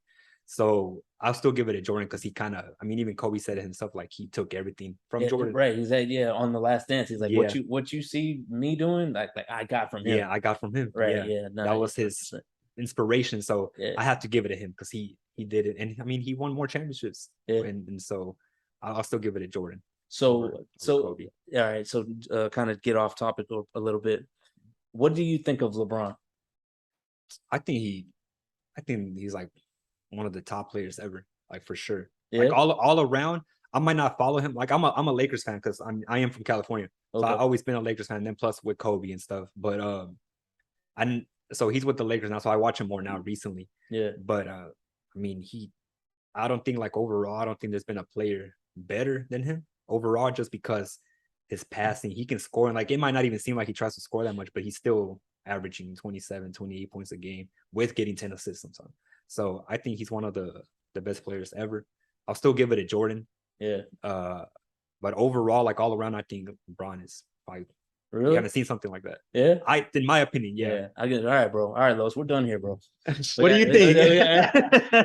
So I'll still give it to Jordan because he kind of, I mean, even Kobe said it himself, like he took everything from Yeah, Jordan. right. He said, yeah, on the Last Dance, he's like, Yeah, what you see me doing, like I got from him. yeah, I got from him. Right. Yeah, Yeah. No, that was his 100%. inspiration. So Yeah. I have to give it to him because he did it, and I mean, he won more championships, Yeah. and so I'll still give it to Jordan So over Kobe. all right. So kind of get off topic a little bit. What do you think of LeBron? I think he's like one of the top players ever, like for sure. Like Yeah. all around. I might not follow him. Like I'm a Lakers fan because I am from California, so Okay. I've always been a Lakers fan. And then plus with Kobe and stuff, but I so he's with the Lakers now, so I watch him more now recently. Yeah. But I mean I don't think like overall, I don't think there's been a player better than him overall, just because his passing, he can score, and like it might not even seem like he tries to score that much, but he's still averaging 27, 28 points a game with getting 10 assists sometimes. So I think he's one of the best players ever. I'll still give it to Jordan. Yeah. But overall, like all around, I think LeBron is probably, you Really? haven't seen something like that. Yeah. In my opinion, yeah. Yeah. I get it. All right, bro. All right, Los, we're done here, bro. What do you think?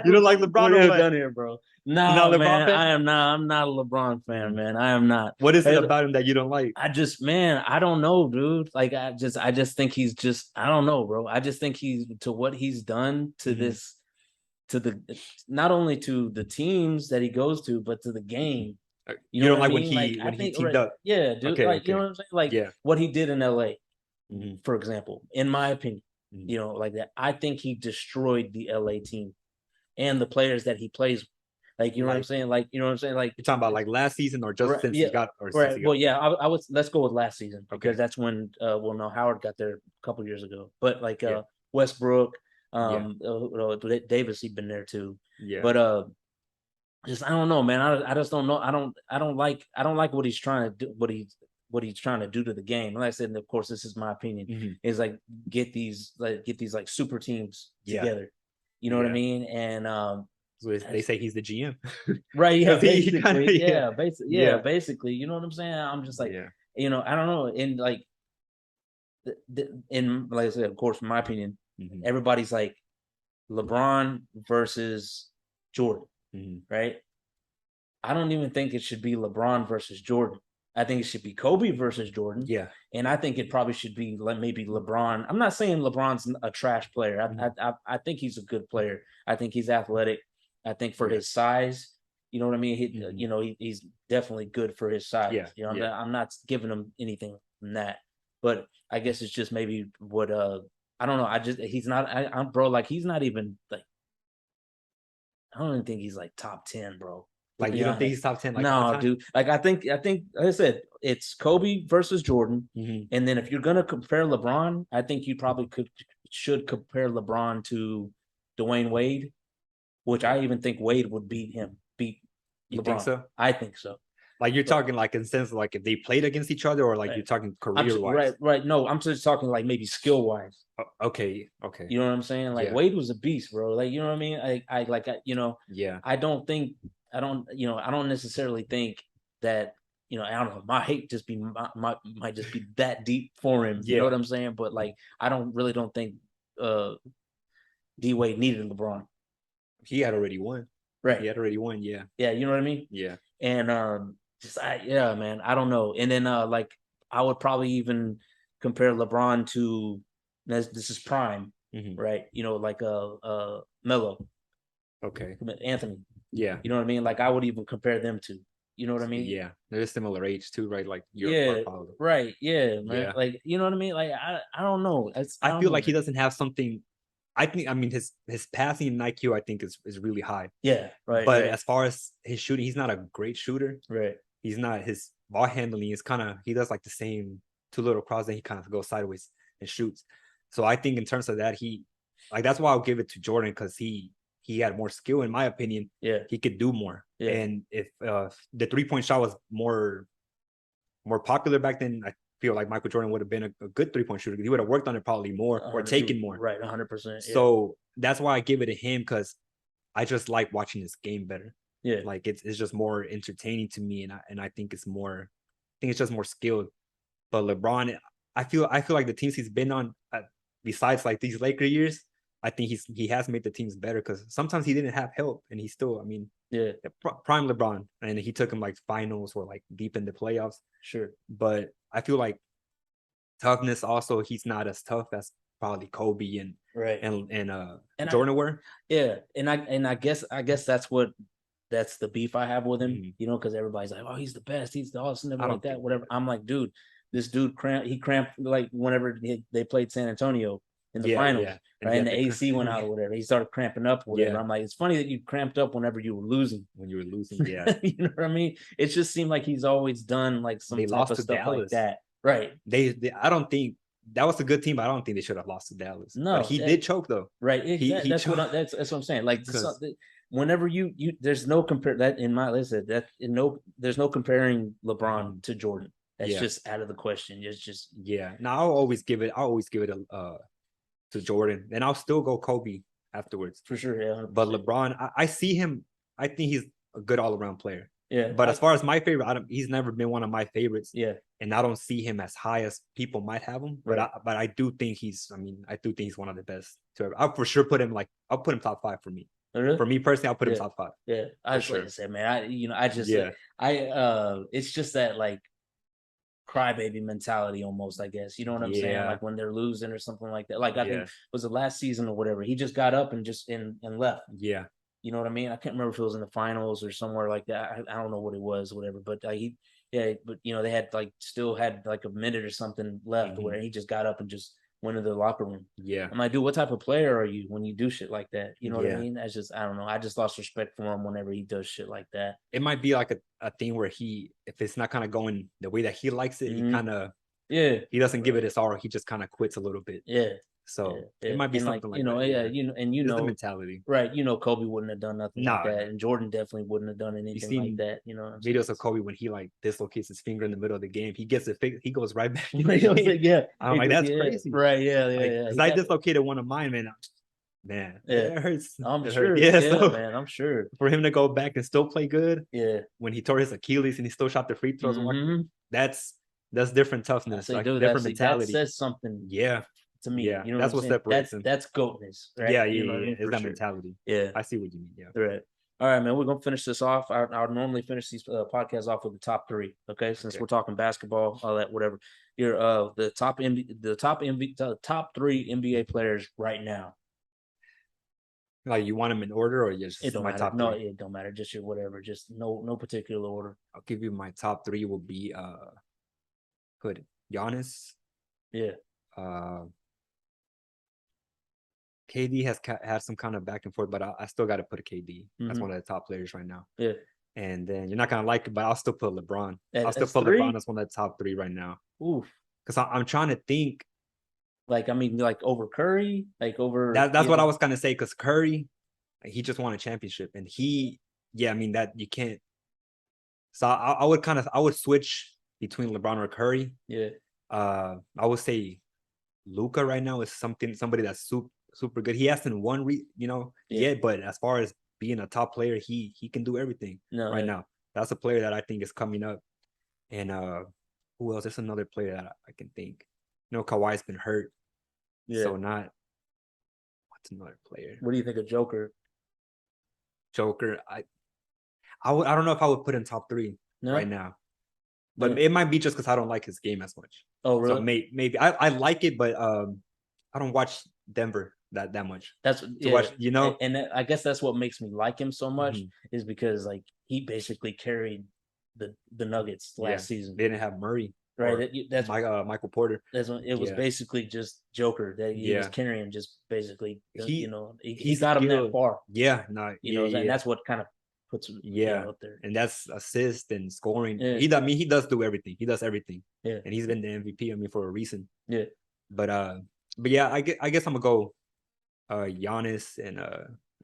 You don't like LeBron or We're what? done here, bro. You're No, not a LeBron man. fan? I am not. I'm not a LeBron fan, man. I am not. What is it Hey, about him that you don't like? I just, man, I don't know, dude. Like, I just think he's just, I don't know, bro. I just think he's to what he's done to this, to the, not only to the teams that he goes to, but to the game. You know don't what like I mean? Like, when I he think, teamed right, up? yeah, dude. Okay, Like, okay. you know what I'm saying? Like, Yeah. what he did in LA, Mhm. for example, in my opinion, Mhm. you know, like that. I think he destroyed the LA team and the players that he plays with. Like, you know what I'm Like, saying? Like, you know what I'm saying? Like, you're talking about like last season or just right, since yeah, he got or since right. he Well, got? yeah, I was. Let's go with last season because Okay. that's when, well, no, Howard got there a couple years ago. But like Yeah. Westbrook, Yeah. Davis, he'd been there too. Yeah. But just I don't know, man. I just don't know. I don't like what he's trying to do. What he's trying to do to the game. Like I said, and of course, this is my opinion. Mhm. Is like get these like super teams Yeah. together. You know what I Yeah. mean? And So they say he's the GM. right, yeah, 'Cause he basically, kinda, yeah. yeah, basically, yeah, Yeah. basically. You know what I'm saying? I'm just like, Yeah. you know, I don't know. And like, in like I said, of course, in my opinion, Mhm. everybody's like LeBron versus Jordan, Mhm. right? I don't even think it should be LeBron versus Jordan. I think it should be Kobe versus Jordan. Yeah. And I think it probably should be like maybe LeBron. I'm not saying LeBron's a trash player. I think he's a good player. I think he's athletic. I think for his size, you know what I mean? You know, he's definitely good for his size. Yeah. You know, Yeah. I'm not giving him anything from that. But I guess it's just maybe what I don't know. He's not I'm bro, like he's not even like I don't even think he's like top 10, bro. To Like be you don't think honest. he's top 10 like all No, time? dude. Like I think like I said, it's Kobe versus Jordan. Mhm. And then if you're gonna compare LeBron, I think you probably should compare LeBron to Dwayne Wade, which I even think Wade would beat You think LeBron. so? I think so. Like you're talking like in sense of like if they played against each other, or like Right. you're talking I'm career wise? right, right. No, I'm just talking like maybe skill wise. Okay. Okay. You know what I'm saying? Like Yeah. Wade was a beast, bro. Like you know what I mean? You know, Yeah. I don't think I don't necessarily think that I don't know. My hate just be might just be that deep for him. You know Yeah. what I'm saying? But like I don't think D Wade needed LeBron. He had already won. Right. He had already won. Yeah. Yeah, you know what I mean? Yeah. And yeah, man, I don't know. And then like I would probably even compare LeBron to this is prime, Mhm. right? You know, like Melo, Okay. Anthony. Yeah. You know what I mean? Like I would even compare them to. You know what I mean? Yeah. They're a similar age too, right? Like you're Yeah, father. right. Yeah, man. Yeah. Like you know what I mean? Like I don't know. I I don't feel know, like he man. doesn't have something. I mean his passing and IQ I think is really high. Yeah, right, But right, as far as his shooting, he's not a great shooter. right. He's not, his ball handling is kind of, he does like the same two little cross, then he kind of goes sideways and shoots. So I think in terms of that, he like that's why I'll give it to Jordan, because he had more skill in my opinion. Yeah, He could do more. yeah. And if the 3-point shot was more popular back then, I feel like Michael Jordan would have been a good 3-point shooter. He would have worked on it probably more or taken more. Right, 100%. So that's why I give it to him, because I just like watching this game better. Yeah. Like it's just more entertaining to me, and I think it's more, I think it's just more skilled. But LeBron, I feel like the teams he's been on, besides like these Laker years, I think he has made the teams better because sometimes he didn't have help and he still, I mean, Yeah, prime LeBron, and he took him like finals or like deep in the playoffs. sure. But I feel like toughness also, he's not as tough as probably Kobe and Right. and Jordan were. Yeah, and I guess that's the beef I have with him, Mhm. you know, because everybody's like, oh, he's the best, he's the awesome, I never like don't that, think whatever. I'm like, dude, this dude cramped like whenever they played San Antonio in the finals, And right? And the AC went out or whatever. He started cramping up or whatever. Yeah. I'm like, it's funny that you cramped up whenever you were losing. when you were losing. Yeah, You know what I mean? It just seemed like he's always done like some They type lost of to stuff like Dallas. that. Right. they I don't think that was a good team, but I don't think they should have lost to Dallas. No, but he did choke though. Right. He That's what choked. that's what I'm saying. Like 'Cause- whenever you there's no compare that in my list that there's no comparing LeBron to Jordan. That's Yeah. just out of the question. It's just Yeah. Now I'll always give it to Jordan, and I'll still go Kobe afterwards. for sure. Yeah, 100%. But LeBron, I see him. I think he's a good all around player. Yeah. But as far as my favorite, he's never been one of my favorites. Yeah. And I don't see him as high as people might have him. But Right. I do think I do think he's one of the best to ever. I'll for sure I'll put him top 5 for me. Oh, really? For me personally, I'll put him Yeah. top 5. Yeah. I sure. like I said, man, I just Yeah. it's just that like crybaby mentality almost, I guess. You know what I'm saying? Yeah. Like when they're losing or something like that. Like I think Yeah. was the last season or whatever. He just got up and just and left. Yeah. You know what I mean? I can't remember if it was in the finals or somewhere like that. I don't know what it was, whatever. But but you know, they had still had like a minute or something left where he just got up and just went to the locker room. Yeah. I'm like, dude, what type of player are you when you do shit like that? You know what I Yeah. mean? That's just, I don't know. I just lost respect for him whenever he does shit like that. It might be like a thing where if it's not kind of going the way that he likes it, he kind of he doesn't give it his all. He just kind of quits a little bit. Yeah. So Yeah. it might be And something like you know, that. yeah, you know, and you It's the know, mentality. right? You know, Kobe wouldn't have done nothing like Nah. that, and Jordan definitely wouldn't have done anything seen like that. You know, what I'm Videos of Kobe when he like dislocates his finger in the middle of the game, he gets it fixed, he goes right back. saying? Yeah, I'm like, that's yeah, crazy. right? Yeah, yeah, Like, yeah. 'cause I dislocated one of mine, man. Yeah. It hurts. I'm It sure. hurts. Yeah, so man, I'm sure. for him to go back and still play good Yeah, when he tore his Achilles and he still shot the free throws, Mhm. that's different I toughness, say, like dude, different that mentality. says something Yeah, to me. yeah, You know, that's what I'm saying? separates him. That's goatness, right? Yeah, You yeah, know what I yeah. mean? It's For that sure. mentality. Yeah, I see what you mean. Yeah. right. All right, man. We're gonna finish this off. I normally finish these podcasts off with the top 3. Okay, since Okay. we're talking basketball, all that, whatever. You're the top 3 NBA players right now. Like, you want them in order or just It don't my matter. top 3? No, it don't matter. Just your whatever. Just no particular order. I'll give you my top 3 will be put Giannis. Yeah. KD has had some kind of back and forth, but I still got to put a KD. That's Mhm. one of the top players right now. Yeah. And then you're not gonna like it, but I'll still put LeBron. I'll still As put 3? LeBron as one of the top 3 right now. Oof. Because I'm trying to think. Like, I mean, like over Curry, like over. That's what I was gonna say. Because Curry, he just won a championship, and I mean that you can't. So I would switch between LeBron or Curry. Yeah. I would say Luka right now is somebody that's super good. He hasn't won yet, but as far as being a top player, he can do everything now. That's a player that I think is coming up. And who else? There's another player that I can think. Kawhi's been hurt. Yeah. So what's another player? What do you think of Joker? Joker, I don't know if I would put in top 3 right now. But it might be just because I don't like his game as much. Oh, really? So maybe I like it, but I don't watch Denver that much. That's to watch, and I guess that's what makes me like him so much Mm-hmm. is because like he basically carried the Nuggets last season. They didn't have Murray, right? That's Michael Porter. That's when it was basically just Joker that he was carrying. Just basically, he got him that far. Yeah, no, and that's what kind of puts him up there. And that's assist and scoring. Yeah. He does do everything. He does everything. Yeah, and he's been the MVP. I mean, for a reason. Yeah, but yeah, I guess I'm gonna go Giannis and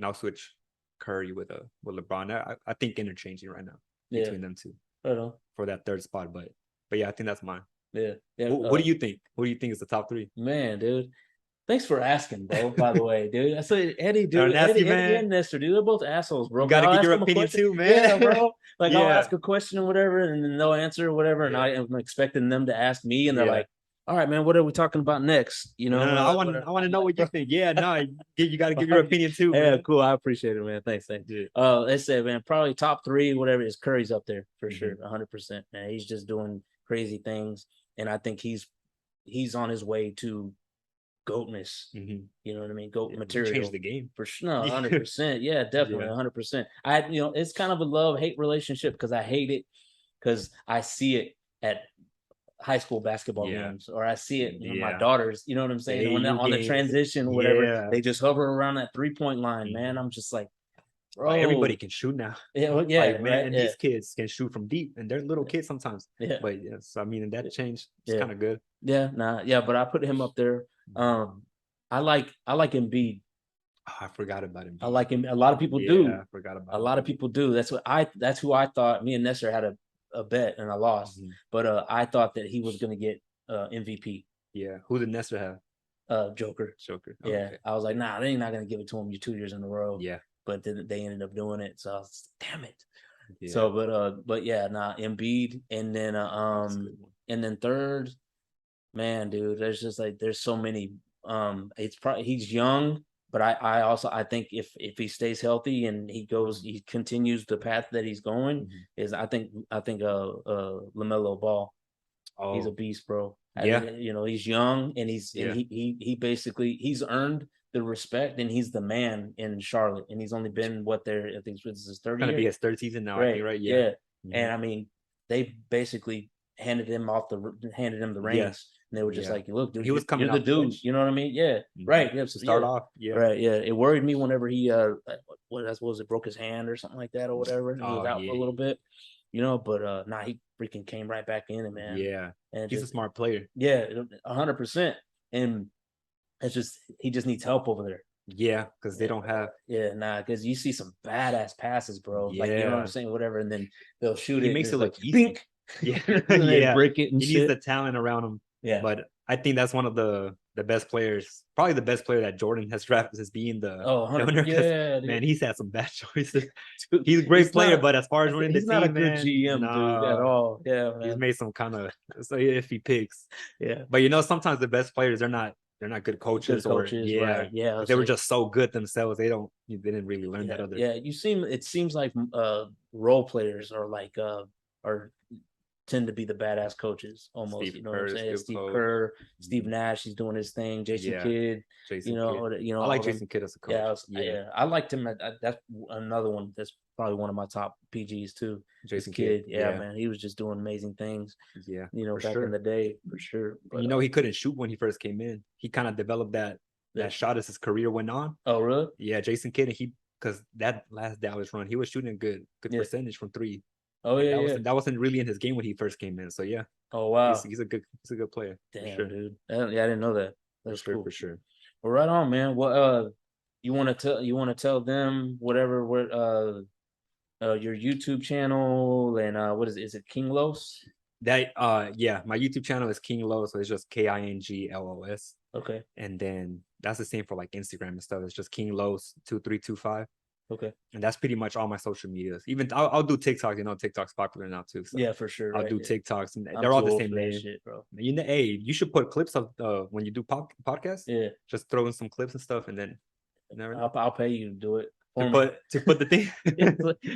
I'll switch Curry with LeBron. I think interchanging right now between them two for that 3rd spot. But yeah, I think that's mine. Yeah. What do you think? Who do you think is the top 3? Man, dude. Thanks for asking, bro. By the way, dude. I said Eddie, dude. Nasty, Eddie and Nestor, dude. They're both assholes, bro. You gotta get your opinion too, man. Yeah, bro. Like I'll ask a question or whatever, and then they'll answer or whatever, and I'm expecting them to ask me, and they're like, All right, man. What are we talking about next? You No, know, no, no, I want to know what you think. Yeah, no, you got to give your opinion too, yeah, man. cool. I appreciate it, man. Thanks, thanks. Yeah. Let's say, man, probably top three, whatever is Curry's up there for sure, Mhm. 100%. Man, he's just doing crazy things, and I think he's on his way to goatness. Mhm. You know what I mean? Goat Yeah, he changed material the game. for sure. No, Yeah. 100%. Yeah, definitely, Yeah. 100%. It's kind of a love hate relationship because I hate it because I see it at high school basketball Yeah. games, or I see it in my Yeah. daughters. You know what I'm The saying? And when they're AU on the games. transition or whatever, Yeah. they just hover around that 3 point line. Man, Mhm. I'm just like, Like everybody bro. can shoot now. Yeah, well, yeah, Like man, right. and Yeah, these kids can shoot from deep, and they're little kids sometimes. yeah, But yes, I mean, and that change is yeah, kind of good. yeah. Nah, yeah. But I put him up there. Mhm. Um, I like Embiid. Oh, I forgot about I Embiid. like him. A lot of people Yeah, do. I forgot A about lot of Embiid. people do. That's who I thought. Me and Nestor had a bet and I lost. Mhm. But I thought that he was going to get MVP. Yeah, who did Nestor have? Joker. Joker. Oh, Yeah, okay. I was like, nah, they're not going to give it to him. You 2 years in a row. Yeah, But then they ended up doing it. So I was, damn it. yeah, So, but yeah, nah, Embiid, that's a good one. and then third, man, dude, there's just like there's so many. It's probably he's young, but I also I think if he stays healthy and Mhm. he continues the path that he's going, Mhm. is I think LaMelo Ball, he's a Oh, beast, bro. yeah, He's young and yeah. he basically he's earned the respect and he's the man in Charlotte and he's only been what there I think this is his third Gonna be year. his third season now, I think, Right. right? Yeah. Yeah. Hmm. And I mean, they basically handed him the Yeah, reins, and they were just yeah. like, "Look, And dude, he was you're coming the off the dude." bench. You know what I mean? Yeah. Mhm. Right. Yes. To start Yeah. off, yeah. Right. Yeah. It worried me whenever he what was it, broke his hand or something like that or whatever. He was Oh out for a yeah, little bit, but nah, he freaking came right back in it, man. yeah. And He's a just smart player. yeah, 100%. And it's just he just needs help over there. Yeah, because they Yeah, don't have. yeah, nah, because you see some badass passes, bro. Like you know what I'm Yeah, saying, whatever, and then they'll shoot he it, and makes it it's like look easy. bink, Yeah, and then they yeah. break it and He needs shit. the talent around him. Yeah. But I think that's one of the best players, probably the best player that Jordan has drafted as being Oh, the 100. owner. Because Yeah, man, dude. he's had some bad choices. Dude, He's a great he's player, not. but as far as running the He's not a team, good man, GM, dude, at nah, all. Yeah, he's man. made some kind of so iffy picks. Yeah, But sometimes the best players they're not good good coaches, or coaches, yeah, right? Yeah, because it's they were like just so good themselves. They didn't really learn that yeah, other. yeah. It seems like role players are like are tend to be the badass coaches almost. Steve You know what I'm Kerr is saying? good Steve coach. Kerr, Steve Mhm. Nash, he's doing his thing. Jason Yeah, Kidd, Jason Kidd. I like all them. Jason Kidd as a Yeah, coach. Yeah, I liked him. That's another one. That's probably one of my top PGs too. This Jason Kidd. kid, yeah, Yeah, man, he was just doing amazing things. yeah, for Back in sure. the day for sure. And But he couldn't shoot when he first came in. He kind of developed yeah. that shot as his career went on. Oh, really? Yeah, Jason Kidd, and he because that last Dallas run, he was shooting a good Yeah. percentage from three, Oh, and yeah, yeah. that wasn't really in his game when he first came in. So yeah, Oh, wow. he's a good player for Damn, sure, dude. Yeah, I didn't know that. for That's sure, cool. for sure. Well, right on, man. Well, you want to tell them whatever your YouTube channel and what is it? Is it Kinglos? That yeah, my YouTube channel is Kinglos, so it's just KINGLOS, Okay. and then that's the same for like Instagram and stuff. It's just Kinglos 2325. Okay. And that's pretty much all my social medias. Even I'll do TikTok. TikTok's popular now too. So Yeah, for sure. I'll Right. do Yeah. TikToks, and I'm they're all too the old same for that name. shit, bro. Hey, you should put clips of when you do podcasts. Yeah. Just throw in some clips and stuff, and then you never know. I'll pay you to do it to for me. put to put the thing.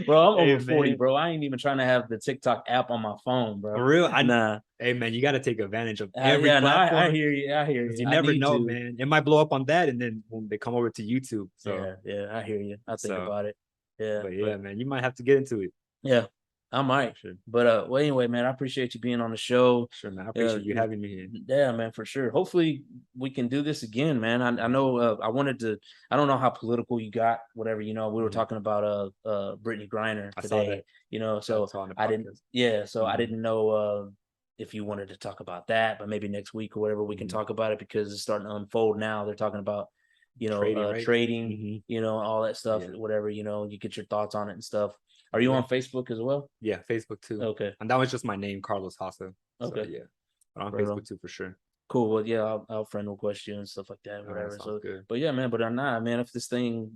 Bro, I'm Hey over 40, man, bro. I ain't even trying to have the TikTok app on my phone, bro. for real. Nah. Hey man, you got to take advantage of every Yeah, no, I platform hear you. I hear because you. you I never need know, to. man. It might blow up on that, and then when they come over to YouTube. So Yeah, yeah, I hear you. I think so, about it. Yeah, but but yeah, man, you might have to get into it. yeah, I might. Sure, But well, anyway, man, I appreciate you being on the show. sure, man. I Uh, appreciate you having me here. yeah, man, for sure. Hopefully, we can do this again, man. I know. I wanted to. I don't know how political you got. Whatever, we were Mhm. talking about Brittany Griner I saw today. that. So That's on the I didn't. podcast. Yeah, so I Mhm. didn't know if you wanted to talk about that, but maybe next week or whatever we can Mhm. talk about it because it's starting to unfold now. They're talking about Trading, right? trading, Hmm. all that stuff, Yeah. whatever. You get your thoughts on it and stuff. Are you Yeah. on Facebook as well? Yeah. Facebook too. Okay. And that was just my name, Carlos Hassa. So Okay. yeah. But on Right Facebook on. too for sure. Cool. Well, yeah, I'll friend request you and stuff like that, All right, whatever. sounds So, good. but yeah, man. But nah, man. If this thing,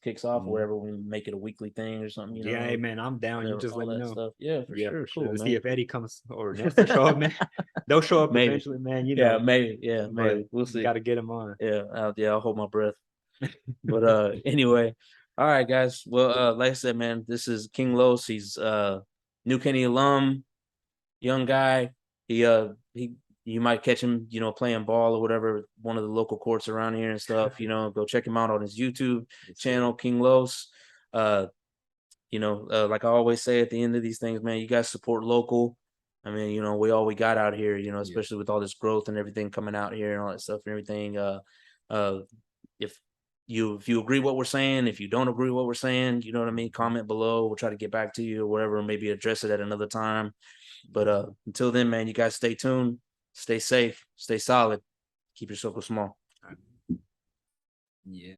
kicks off, or Mhm. whatever, we make it a weekly thing or something, Yeah, hey man, I'm down. You whatever, just all let me that know. stuff. Yeah, for Yeah, sure. for sure. Cool, To see man. if Eddie comes or Nelson show up, man. They'll show up Maybe. eventually, man. You Yeah, know, maybe. Yeah, but maybe. We'll you see. got to get him on. Yeah, I'll hold my breath. But anyway, all right, guys. Well, like I said, man, this is Kinglos. He's New Kenny alum, young guy. He you might catch him, playing ball or whatever, one of the local courts around here and stuff. Go check him out on his YouTube Yes, sir. channel, Kinglos. Uh, like I always say at the end of these things, man, you guys support local. I mean, we all we got out here, Yeah. especially with all this growth and everything coming out here and all that stuff and everything. Uh, if you agree what we're saying, if you don't agree what we're saying, you know what I mean, comment below. We'll try to get back to you or whatever, maybe address it at another time. But until then, man, you guys stay tuned, stay safe, stay solid, keep your circle small. All right. Yeah.